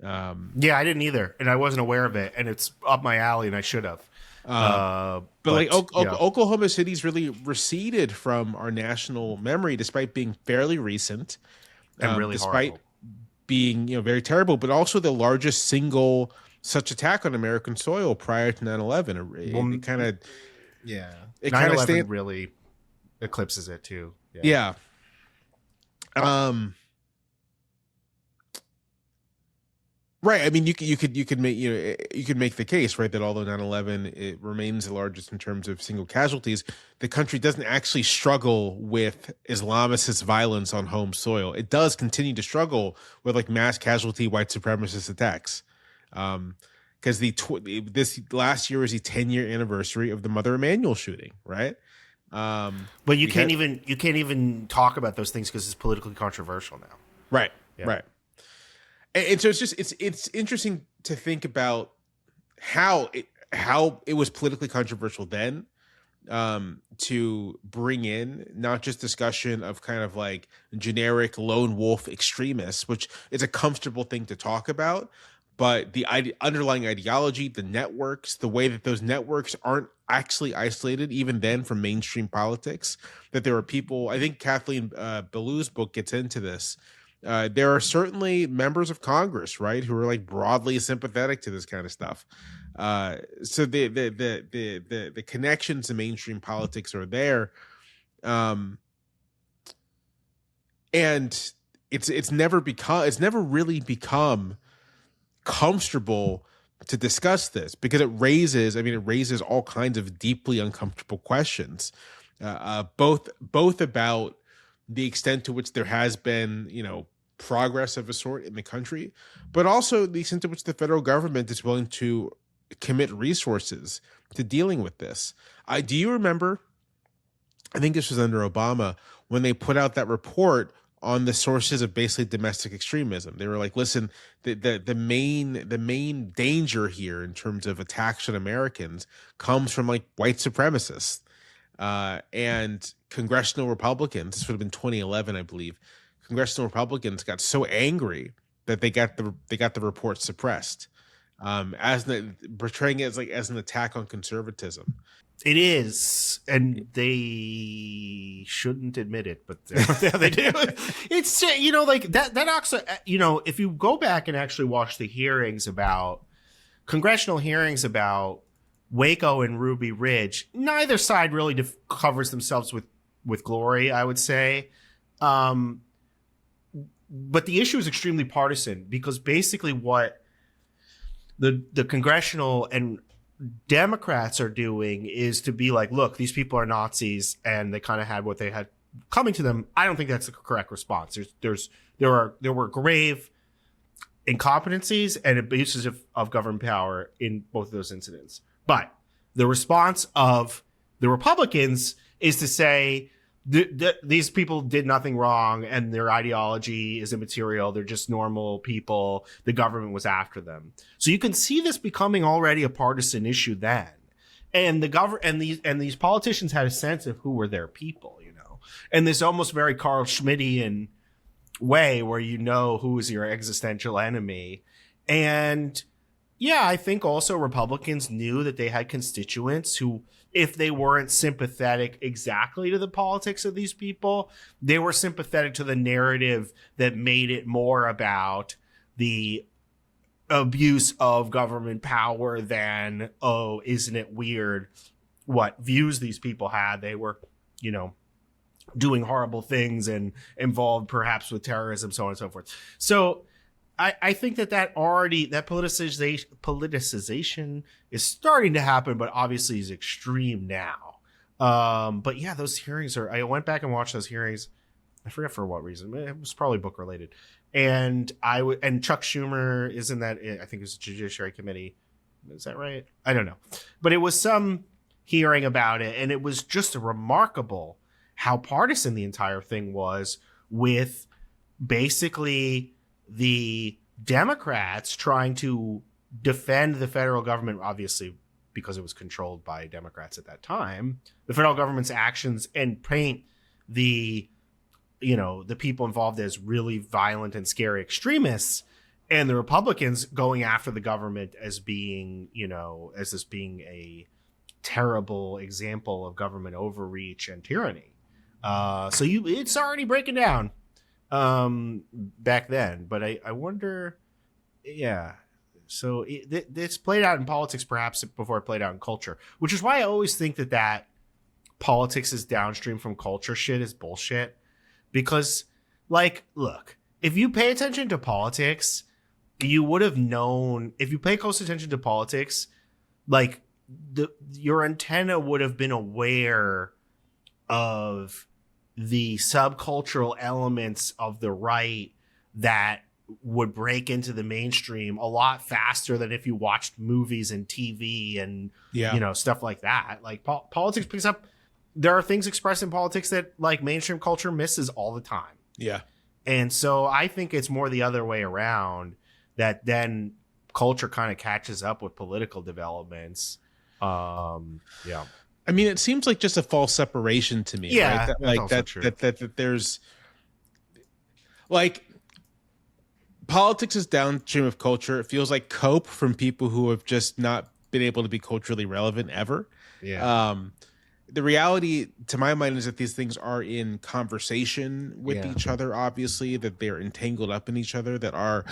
Yeah, I didn't either, and I wasn't aware of it, and it's up my alley, and I should have. But Oklahoma City's really receded from our national memory, despite being fairly recent, and really despite horrible. Being very terrible, but also the largest single such attack on American soil prior to 9/11. It kind of 9/11 really eclipses it too. Yeah. Right. I mean, you could make the case, right, that although 9/11 it remains the largest in terms of single casualties, the country doesn't actually struggle with Islamicist violence on home soil. It does continue to struggle with like mass casualty white supremacist attacks. Because this last year is the 10-year anniversary of the Mother Emanuel shooting, right? But you can't even talk about those things because it's politically controversial now. Right. Yeah. Right. And so it's interesting to think about how it was politically controversial then, to bring in not just discussion of kind of like generic lone wolf extremists, which is a comfortable thing to talk about, but the underlying ideology, the networks, the way that those networks aren't actually isolated even then from mainstream politics, that there are people, I think Kathleen Belew's book gets into this. There are certainly members of Congress, right, who are like broadly sympathetic to this kind of stuff. So the connections to mainstream politics are there, and it's never really become comfortable to discuss this because it raises all kinds of deeply uncomfortable questions, both about the extent to which there has been, progress of a sort in the country, but also the extent to which the federal government is willing to commit resources to dealing with this. Do you remember, I think this was under Obama, when they put out that report on the sources of basically domestic extremism? They were like, listen, the main danger here in terms of attacks on Americans comes from like white supremacists. And congressional Republicans, this would have been 2011, I believe, congressional Republicans got so angry that they got the report suppressed, portraying it as an attack on conservatism. It is, and they shouldn't admit it, but they do. It's like that also, if you go back and actually watch the congressional hearings about Waco and Ruby Ridge, neither side really covers themselves with glory, I would say. But the issue is extremely partisan because basically what the congressional and Democrats are doing is to be like, look, these people are Nazis and they kind of had what they had coming to them. I don't think that's the correct response. There were grave incompetencies and abuses of government power in both of those incidents. But the response of the Republicans is to say these people did nothing wrong and their ideology is immaterial. They're just normal people. The government was after them. So you can see this becoming already a partisan issue then. and these politicians had a sense of who were their people, and this almost very Carl Schmittian way where who is your existential enemy. And yeah, I think also Republicans knew that they had constituents who, if they weren't sympathetic exactly to the politics of these people, they were sympathetic to the narrative that made it more about the abuse of government power than, oh, isn't it weird what views these people had? They were, doing horrible things and involved perhaps with terrorism, so on and so forth. So I think that politicization is starting to happen, but obviously is extreme now. But yeah, those hearings I went back and watched those hearings. I forget for what reason. It was probably book related. And and Chuck Schumer is in that. I think it was the Judiciary Committee. Is that right? I don't know. But it was some hearing about it, and it was just remarkable how partisan the entire thing was, with basically the Democrats trying to defend the federal government, obviously because it was controlled by Democrats at that time, the federal government's actions, and paint the people involved as really violent and scary extremists, and the Republicans going after the government as being, as this being a terrible example of government overreach and tyranny. So it's already breaking down back then, but I wonder, yeah. So it's played out in politics perhaps before it played out in culture, which is why I always think that politics is downstream from culture shit is bullshit. Because, look, if you pay attention to politics, you would have known, if you pay close attention to politics, your antenna would have been aware of the subcultural elements of the right that would break into the mainstream a lot faster than if you watched movies and TV and stuff like that. Politics picks up. There are things expressed in politics that mainstream culture misses all the time. Yeah. And so I think it's more the other way around, that then culture kind of catches up with political developments. Yeah. I mean, it seems like just a false separation to me. Yeah, right? That there's politics is downstream of culture. It feels like cope from people who have just not been able to be culturally relevant ever. Yeah. The reality, to my mind, is that these things are in conversation with each other, obviously, that they're entangled up in each other, that our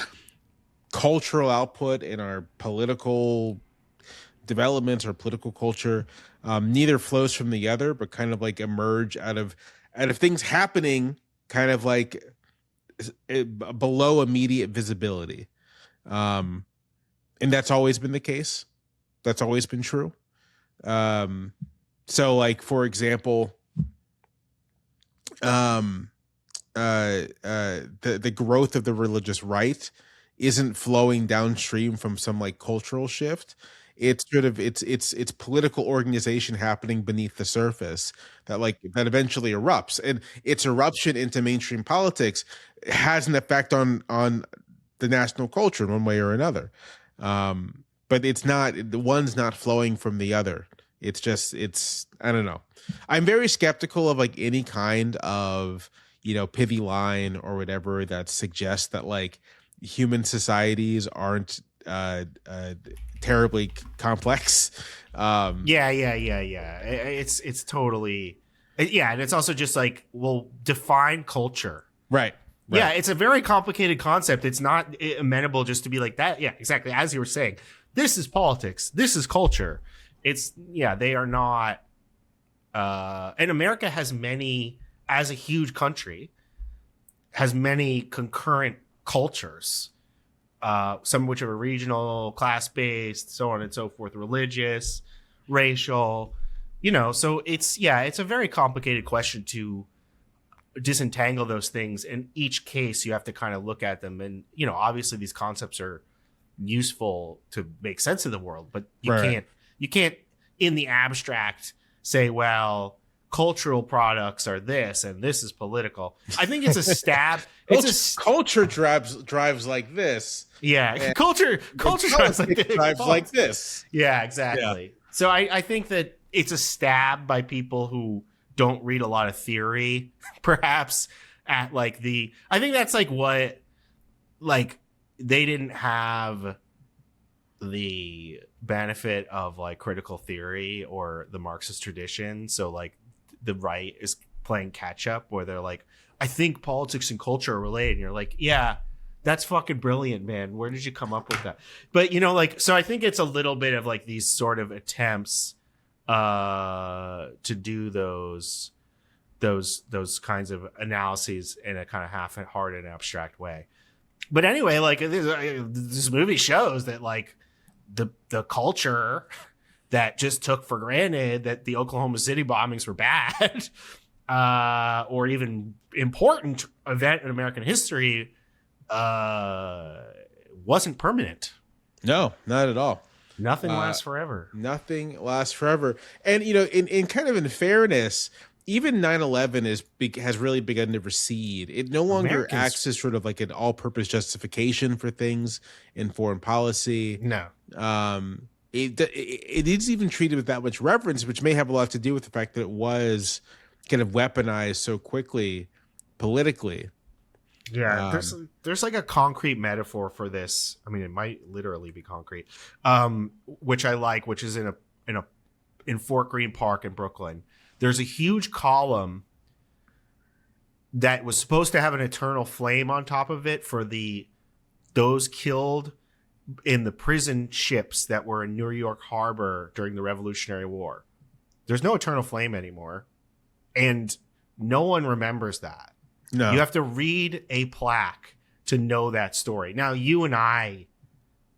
cultural output and our political developments or political culture neither flows from the other, but kind of emerge out of things happening kind of below immediate visibility. And that's always been the case. That's always been true. So, for example, the growth of the religious right isn't flowing downstream from some cultural shift. It's sort of it's political organization happening beneath the surface that eventually erupts, and its eruption into mainstream politics has an effect on the national culture in one way or another. But the one's not flowing from the other. It's I don't know. I'm very skeptical of any kind of, pithy line or whatever that suggests that human societies aren't terribly complex. Yeah. It's totally, yeah. And it's also just define culture. Right. Yeah. It's a very complicated concept. It's not amenable just to be like that. Yeah, exactly. As you were saying, this is politics. This is culture. They are not, and America has many, as a huge country, has many concurrent cultures, some of which are regional, class-based, so on and so forth, religious, racial, so it's a very complicated question to disentangle those things. In each case, you have to kind of look at them, and, obviously these concepts are useful to make sense of the world, but you can't in the abstract say, well, cultural products are this and this is political. I think it's a stab. Culture drives like this. Yeah. Culture drives like this. Drives like this. Yeah, exactly. Yeah. So I think that it's a stab by people who don't read a lot of theory, perhaps, at like I think that's like what, like, they didn't have the benefit of like critical theory or the Marxist tradition. So like the right is playing catch up where they're like, I think politics and culture are related. And you're like, yeah, that's fucking brilliant, man. Where did you come up with that? But, you know, like, so I think it's a little bit of like these sort of attempts to do those kinds of analyses in a kind of half-hearted and abstract way. But anyway, like this movie shows that like the culture that just took for granted that the Oklahoma City bombings were bad or even important event in American history wasn't permanent. No, not at all. Nothing lasts forever. Nothing lasts forever. And, you know, in kind of in fairness, even 9/11 has really begun to recede. It no longer acts as sort of like an all-purpose justification for things in foreign policy. No. It is even treated with that much reverence, which may have a lot to do with the fact that it was kind of weaponized so quickly politically. Yeah, there's like a concrete metaphor for this. I mean, it might literally be concrete, which I like, which is in Fort Greene Park in Brooklyn. There's a huge column that was supposed to have an eternal flame on top of it for those killed in the prison ships that were in New York Harbor during the Revolutionary War. There's no eternal flame anymore, and no one remembers that. No. You have to read a plaque to know that story. Now, you and I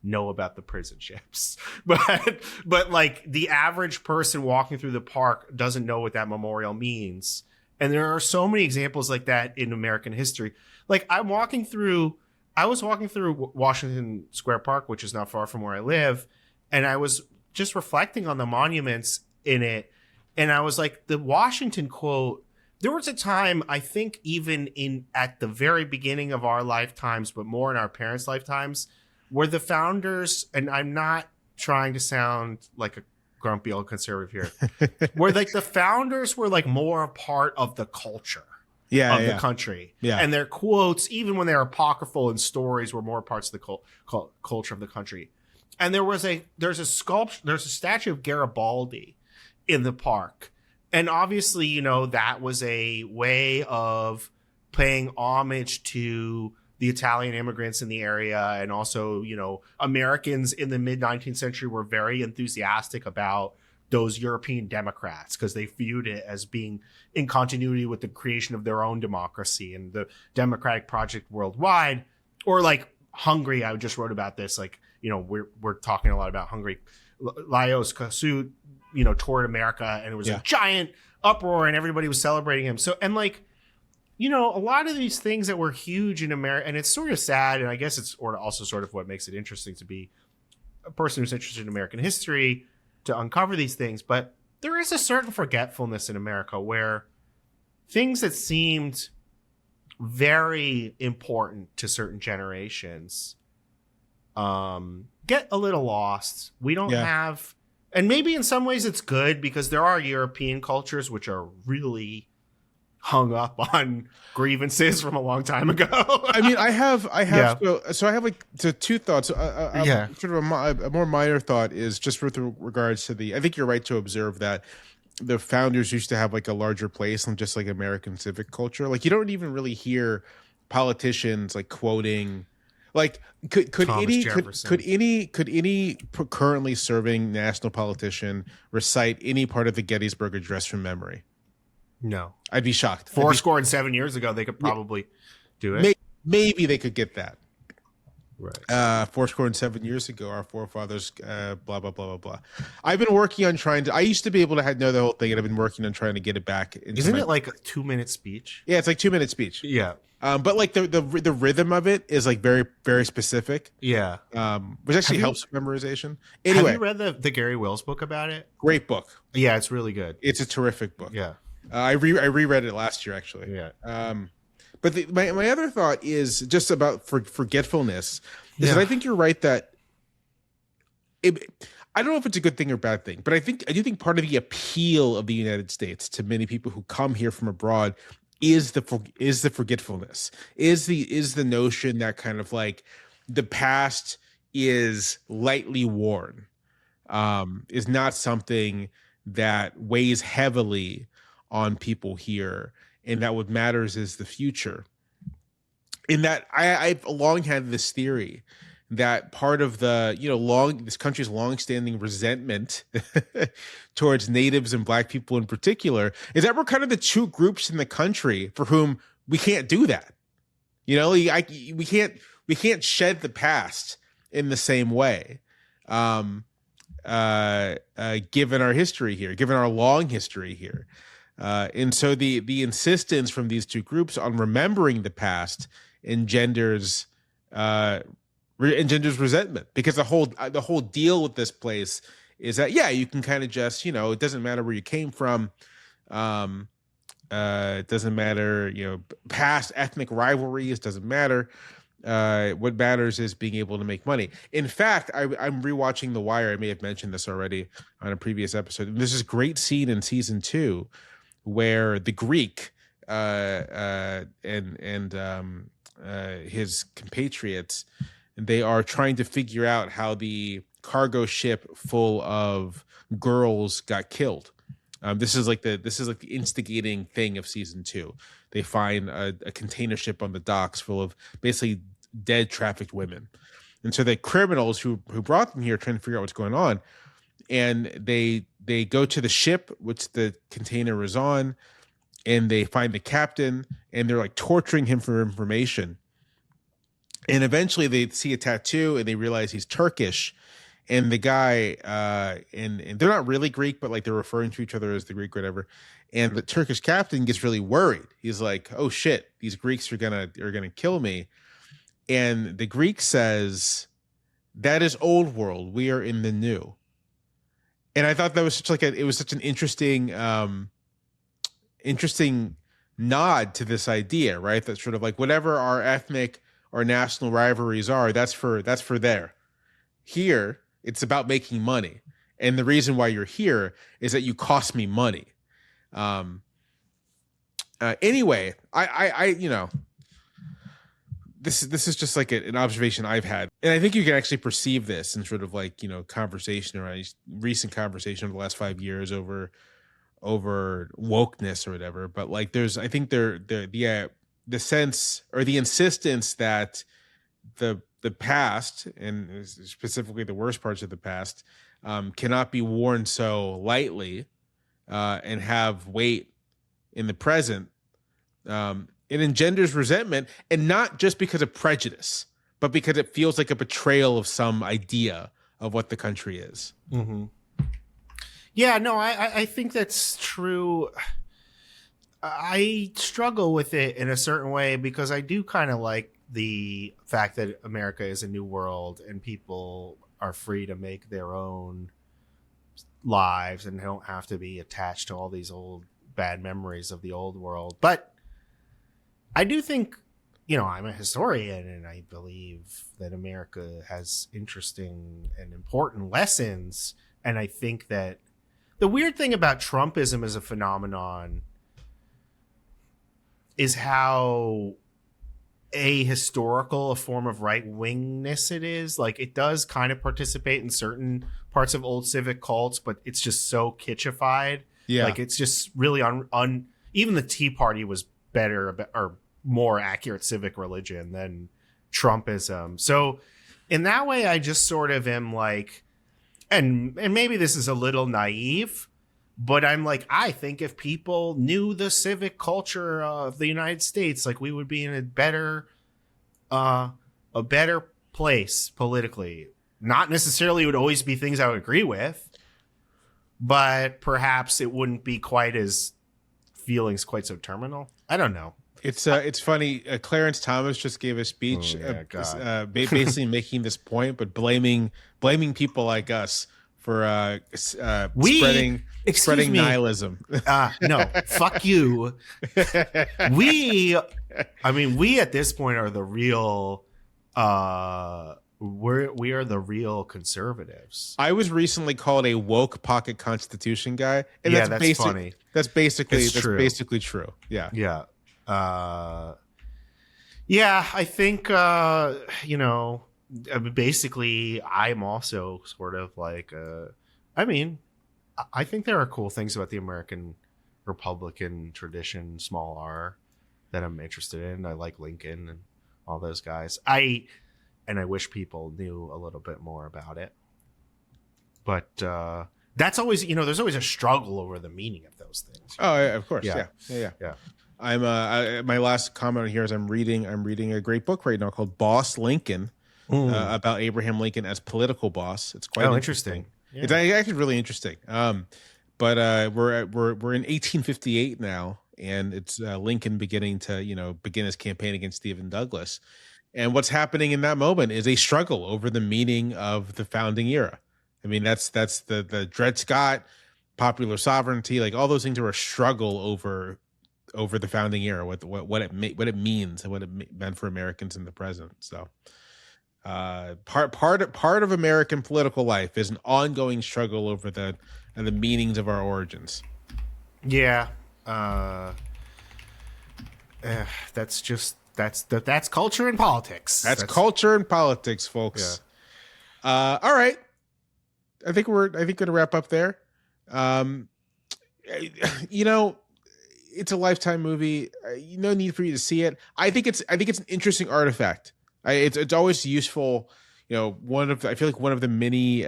know about the prison ships, but like the average person walking through the park doesn't know what that memorial means. And there are so many examples like that in American history. Like I was walking through Washington Square Park, which is not far from where I live. And I was just reflecting on the monuments in it. And I was like, the Washington quote, there was a time, I think even at the very beginning of our lifetimes, but more in our parents' lifetimes, where the founders, and I'm not trying to sound like a grumpy old conservative here, where like the founders were like more a part of the culture of the country. Yeah. And their quotes, even when they're apocryphal and stories, were more parts of the culture of the country. And there's a statue of Garibaldi in the park. And obviously, you know, that was a way of paying homage to the Italian immigrants in the area. And also, you know, Americans in the mid-19th century were very enthusiastic about those European Democrats because they viewed it as being in continuity with the creation of their own democracy and the democratic project worldwide. Or like Hungary, I just wrote about this. Like, you know, we're talking a lot about Hungary. Lajos Kossuth, you know, toured America, and it was a giant uproar and everybody was celebrating him. So, and like, you know, a lot of these things that were huge in America, and it's sort of sad, and I guess it's also sort of what makes it interesting to be a person who's interested in American history to uncover these things. But there is a certain forgetfulness in America where things that seemed very important to certain generations get a little lost. We don't have, and maybe in some ways it's good because there are European cultures which are really hung up on grievances from a long time ago. I mean, I have so I have like two thoughts. Sort of a more minor thought is just with regards to I think you're right to observe that the founders used to have like a larger place than just like American civic culture. Like you don't even really hear politicians like quoting. Like could any currently serving national politician recite any part of the Gettysburg Address from memory? No, I'd be shocked. 7 years ago, they could probably do it. Maybe they could get that. Right. 7 years ago, our forefathers, blah, blah, blah, blah, blah. I've been working on I used to be able to know the whole thing, and I've been working on trying to get it back. Isn't it like a 2-minute speech? Yeah, it's like 2-minute speech. Yeah. But like the rhythm of it is like very, very specific. Yeah. Which actually helps with memorization. Anyway. Have you read the Gary Wills book about it? Great book. Yeah, it's really good. It's a terrific book. Yeah. I reread it last year, actually. Yeah. But my other thought is just about forgetfulness. Is that I think you're right that I don't know if it's a good thing or bad thing, but I do think part of the appeal of the United States to many people who come here from abroad is the forgetfulness, is the notion that kind of like the past is lightly worn, is not something that weighs heavily on people here, and that what matters is the future. In that, I've long had this theory that part of the this country's longstanding resentment towards natives and black people in particular is that we're kind of the two groups in the country for whom we can't do that. We can't shed the past in the same way, given our history here, given our long history here, and so the insistence from these two groups on remembering the past engenders resentment, because the whole deal with this place is that you can kind of just it doesn't matter where you came from, it doesn't matter past ethnic rivalries doesn't matter. What matters is being able to make money. In fact, I'm rewatching The Wire. I may have mentioned this already on a previous episode. There's this great scene in season 2 where the Greek and his compatriots, they are trying to figure out how the cargo ship full of girls got killed. This is like the instigating thing of season 2. They find a container ship on the docks full of basically dead trafficked women, and so the criminals who brought them here are trying to figure out what's going on, and they go to the ship which the container is on, and they find the captain, and they're like torturing him for information. And eventually they see a tattoo and they realize he's Turkish. And the guy, and they're not really Greek, but like they're referring to each other as the Greek, whatever. And the Turkish captain gets really worried. He's like, "Oh shit, these Greeks are gonna kill me." And the Greek says, "That is old world. We are in the new." And I thought that was such an interesting nod to this idea, right? That sort of like whatever our ethnic or national rivalries are, that's for there. Here, it's about making money, and the reason why you're here is that you cost me money. Anyway, this is just like an observation I've had, and I think you can actually perceive this in sort of like conversation, or recent conversation over the last 5 years over wokeness or whatever. But like I think the sense or the insistence that the past, and specifically the worst parts of the past, cannot be worn so lightly and have weight in the present. It engenders resentment, and not just because of prejudice, but because it feels like a betrayal of some idea of what the country is. Mm-hmm. Yeah, no, I think that's true. I struggle with it in a certain way because I do kind of like the fact that America is a new world and people are free to make their own lives and don't have to be attached to all these old bad memories of the old world. But I do think, I'm a historian, and I believe that America has interesting and important lessons. And I think that the weird thing about Trumpism as a phenomenon is how ahistorical a form of right-wingness it is. Like, it does kind of participate in certain parts of old civic cults, but it's just so kitschified. Yeah. Like, it's just really even the Tea Party was better or more accurate civic religion than Trumpism. So in that way, I just sort of am like, and maybe this is a little naive, but I'm like, I think if people knew the civic culture of the United States, like, we would be in a better place politically. Not necessarily would always be things I would agree with, but perhaps it wouldn't be quite so terminal. I don't know. It's funny. Clarence Thomas just gave a speech, basically making this point, but blaming people like us for spreading nihilism. No, fuck you. We at this point are the real we are the real conservatives. I was recently called a woke pocket constitution guy, and Yeah, that's that's funny. That's basically It's true. basically true. Yeah. Yeah. Yeah, I think basically I'm also sort of like I mean, I think there are cool things about the American Republican tradition, small r, that I'm interested in. I like Lincoln and all those guys. I wish people knew a little bit more about it. But that's always, there's always a struggle over the meaning of those things. Oh, yeah, of course. Yeah. Yeah. I'm my last comment here is I'm reading a great book right now called Boss Lincoln, about Abraham Lincoln as political boss. It's quite interesting. Yeah. It's actually really interesting. But we're in 1858 now, and it's Lincoln beginning to begin his campaign against Stephen Douglas, and what's happening in that moment is a struggle over the meaning of the founding era. I mean, that's the Dred Scott, popular sovereignty, like all those things are a struggle over the founding era, what it means and what it meant for Americans in the present. So part of American political life is an ongoing struggle over the meanings of our origins. Yeah. That's culture and politics. That's culture and politics, folks. Yeah. All right. I think we're gonna wrap up there. It's a Lifetime movie. No need for you to see it. I think it's an interesting artifact. It's always useful. I feel like one of the many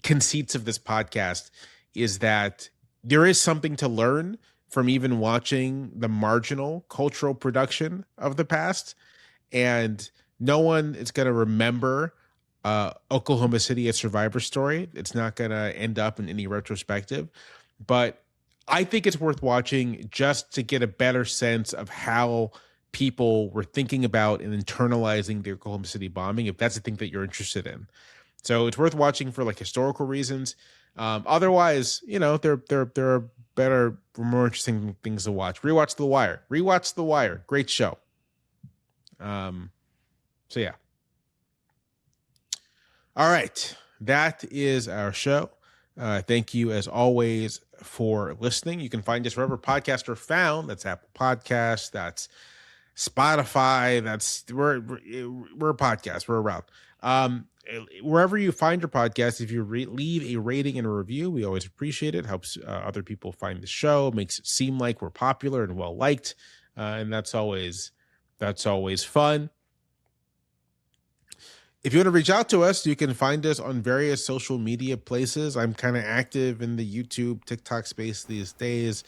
conceits of this podcast is that there is something to learn from even watching the marginal cultural production of the past, and no one is going to remember Oklahoma City, a survivor story. It's not going to end up in any retrospective, but I think it's worth watching just to get a better sense of how people were thinking about and internalizing the Oklahoma City bombing, if that's the thing that you're interested in. So it's worth watching for like historical reasons. Otherwise, there are better, more interesting things to watch. Rewatch The Wire. Great show. So yeah. All right. That is our show. Thank you as always for listening. You can find us wherever podcasts are found. That's Apple Podcasts. That's Spotify. We're a podcast. We're around. Wherever you find your podcast, if you leave a rating and a review, we always appreciate it. Helps other people find the show, makes it seem like we're popular and well liked, and that's always fun. If you want to reach out to us, you can find us on various social media places. I'm kind of active in the YouTube, TikTok space these days.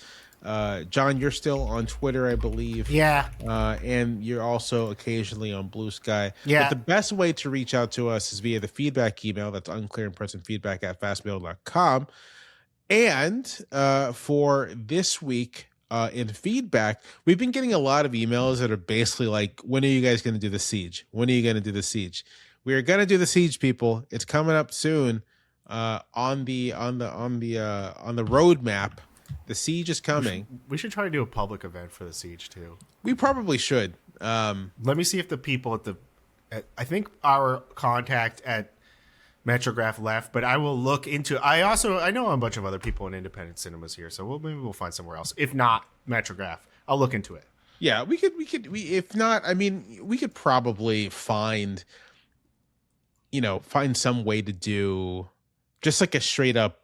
John, you're still on Twitter, I believe. Yeah. And you're also occasionally on Blue Sky. Yeah. But the best way to reach out to us is via the feedback email. That's unclearandpresentfeedback@fastmail.com. And for this week in feedback, we've been getting a lot of emails that are basically like, when are you guys going to do the siege? When are you going to do the siege? We are going to do the siege, people. It's coming up soon on the roadmap. The siege is coming. We should try to do a public event for the siege too. We probably should. Let me see if the people I think our contact at Metrograph left, but I will look into. I know a bunch of other people in independent cinemas here, so maybe we'll find somewhere else. If not Metrograph, I'll look into it. Yeah, we could. If not, I mean, we could probably find some way to do just like a straight up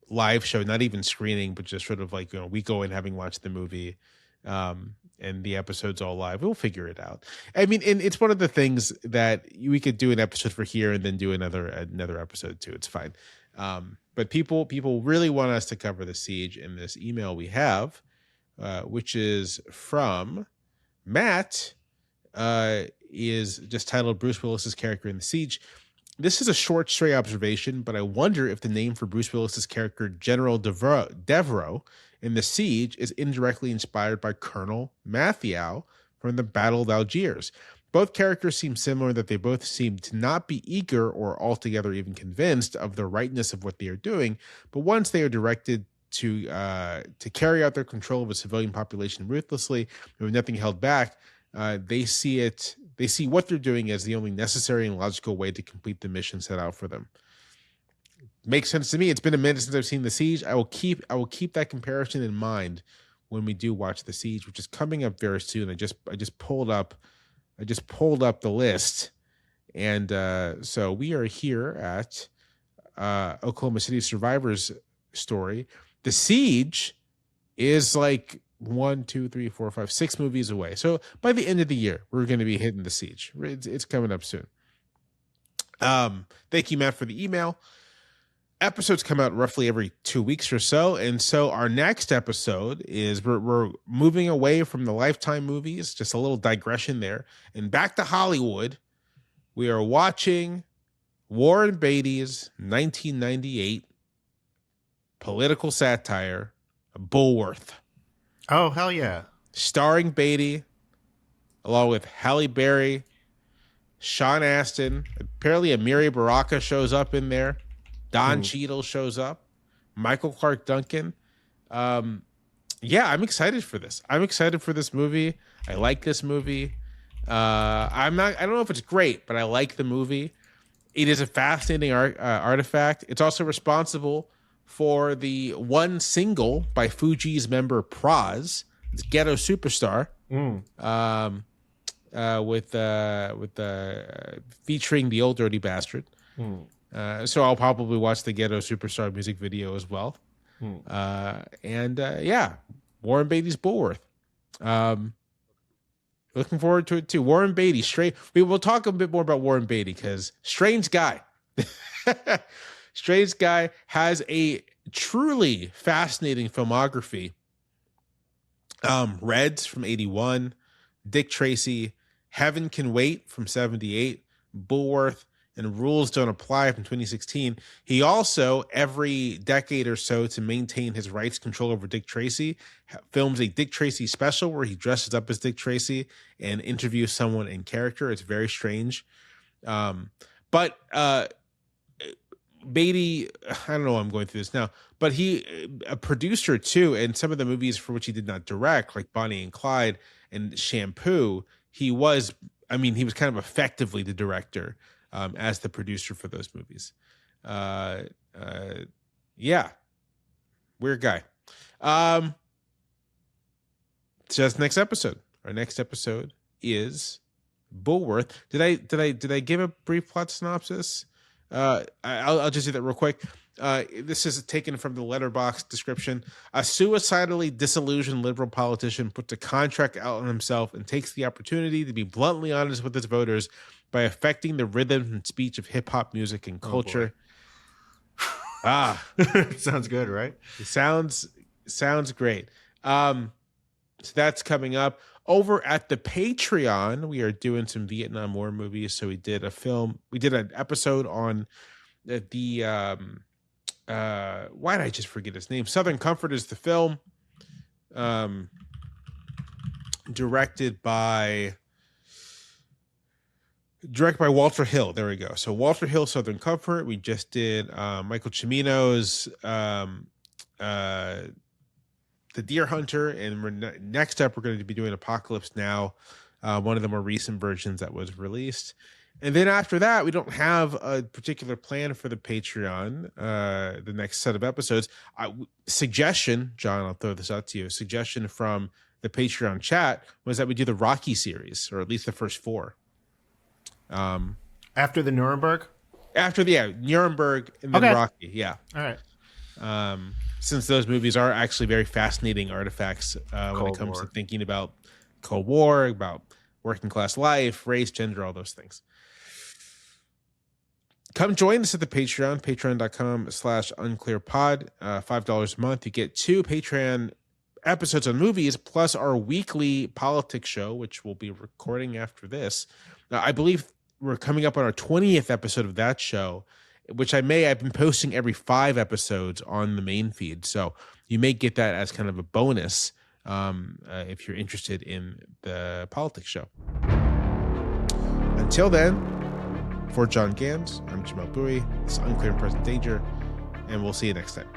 live show, not even screening, but just sort of like, we go in having watched the movie, and the episode's all live. We'll figure it out. I mean, and it's one of the things that we could do an episode for here and then do another episode too. It's fine. But people really want us to cover the siege, in this email we have, which is from Matt, is just titled Bruce Willis's character in the siege. This is a short, stray observation, but I wonder if the name for Bruce Willis's character, General Devereaux, in The Siege, is indirectly inspired by Colonel Mathieu from the Battle of Algiers. Both characters seem similar, that they both seem to not be eager or altogether even convinced of the rightness of what they are doing, but once they are directed to carry out their control of a civilian population ruthlessly, with nothing held back, they see it They see what they're doing as the only necessary and logical way to complete the mission set out for them. Makes sense to me. It's been a minute since I've seen The Siege. I will keep that comparison in mind when we do watch The Siege, which is coming up very soon. I just pulled up the list, and so we are here at Oklahoma City Survivors story. The Siege is like 1, 2, 3, 4, 5, 6 movies away. So by the end of the year, we're going to be hitting The Siege. It's coming up soon. Thank you, Matt, for the email. Episodes come out roughly every 2 weeks or so. And so our next episode is we're moving away from the Lifetime movies, just a little digression there, and back to Hollywood. We are watching Warren Beatty's 1998 political satire, Bullworth. Oh, hell yeah. Starring Beatty, along with Halle Berry, Sean Astin. Apparently Amiri Baraka shows up in there. Don Cheadle shows up. Michael Clark Duncan. Yeah, I'm excited for this. I'm excited for this movie. I like this movie. I don't know if it's great, but I like the movie. It is a fascinating artifact. It's also responsible for the one single by Fugees member Praz. It's Ghetto Superstar. With featuring the Old Dirty Bastard. So I'll probably watch the Ghetto Superstar music video as well. Yeah, Warren Beatty's Bullworth. Looking forward to it too. Warren Beatty, we'll talk a bit more about Warren Beatty because strange guy. Strange guy has a truly fascinating filmography. Reds from 81, Dick Tracy, Heaven Can Wait from 78, Bullworth, and Rules Don't Apply from 2016. He also, every decade or so, to maintain his rights control over Dick Tracy, films a Dick Tracy special where he dresses up as Dick Tracy and interviews someone in character. It's very strange. But Beatty, I don't know why I'm going through this now, but a producer too, and some of the movies for which he did not direct, like Bonnie and Clyde and Shampoo, he was kind of effectively the director as the producer for those movies. Yeah, weird guy. Just next episode. Our next episode is Bullworth. Did I give a brief plot synopsis? I'll just do that real quick. This is taken from the Letterboxd description. A suicidally disillusioned liberal politician puts a contract out on himself and takes the opportunity to be bluntly honest with his voters by affecting the rhythm and speech of hip-hop music and culture. Sounds good, right? It sounds great. So that's coming up. Over at the Patreon, we are doing some Vietnam War movies. So we did an episode on why did I just forget his name? Southern Comfort is the film. Directed by Walter Hill. There we go. So Walter Hill, Southern Comfort. We just did Michael Cimino's The Deer Hunter, and next up we're going to be doing Apocalypse Now, one of the more recent versions that was released. And then after that, we don't have a particular plan for the Patreon, the next set of episodes. Suggestion, John, I'll throw this out to you. Suggestion from the Patreon chat was that we do the Rocky series, or at least the first 4. After the Nuremberg? Nuremberg and then Rocky. Yeah. All right. Since those movies are actually very fascinating artifacts when it comes to thinking about Cold War, about working class life, race, gender, all those things. Come join us at the Patreon, patreon.com/unclearpod, $5 a month. You get 2 Patreon episodes on movies, plus our weekly politics show, which we'll be recording after this. I believe we're coming up on our 20th episode of that show, which I've been posting every 5 episodes on the main feed. So you may get that as kind of a bonus if you're interested in the politics show. Until then, for John Gans, I'm Jamelle Bowie. It's Unclear and Present Danger, and we'll see you next time.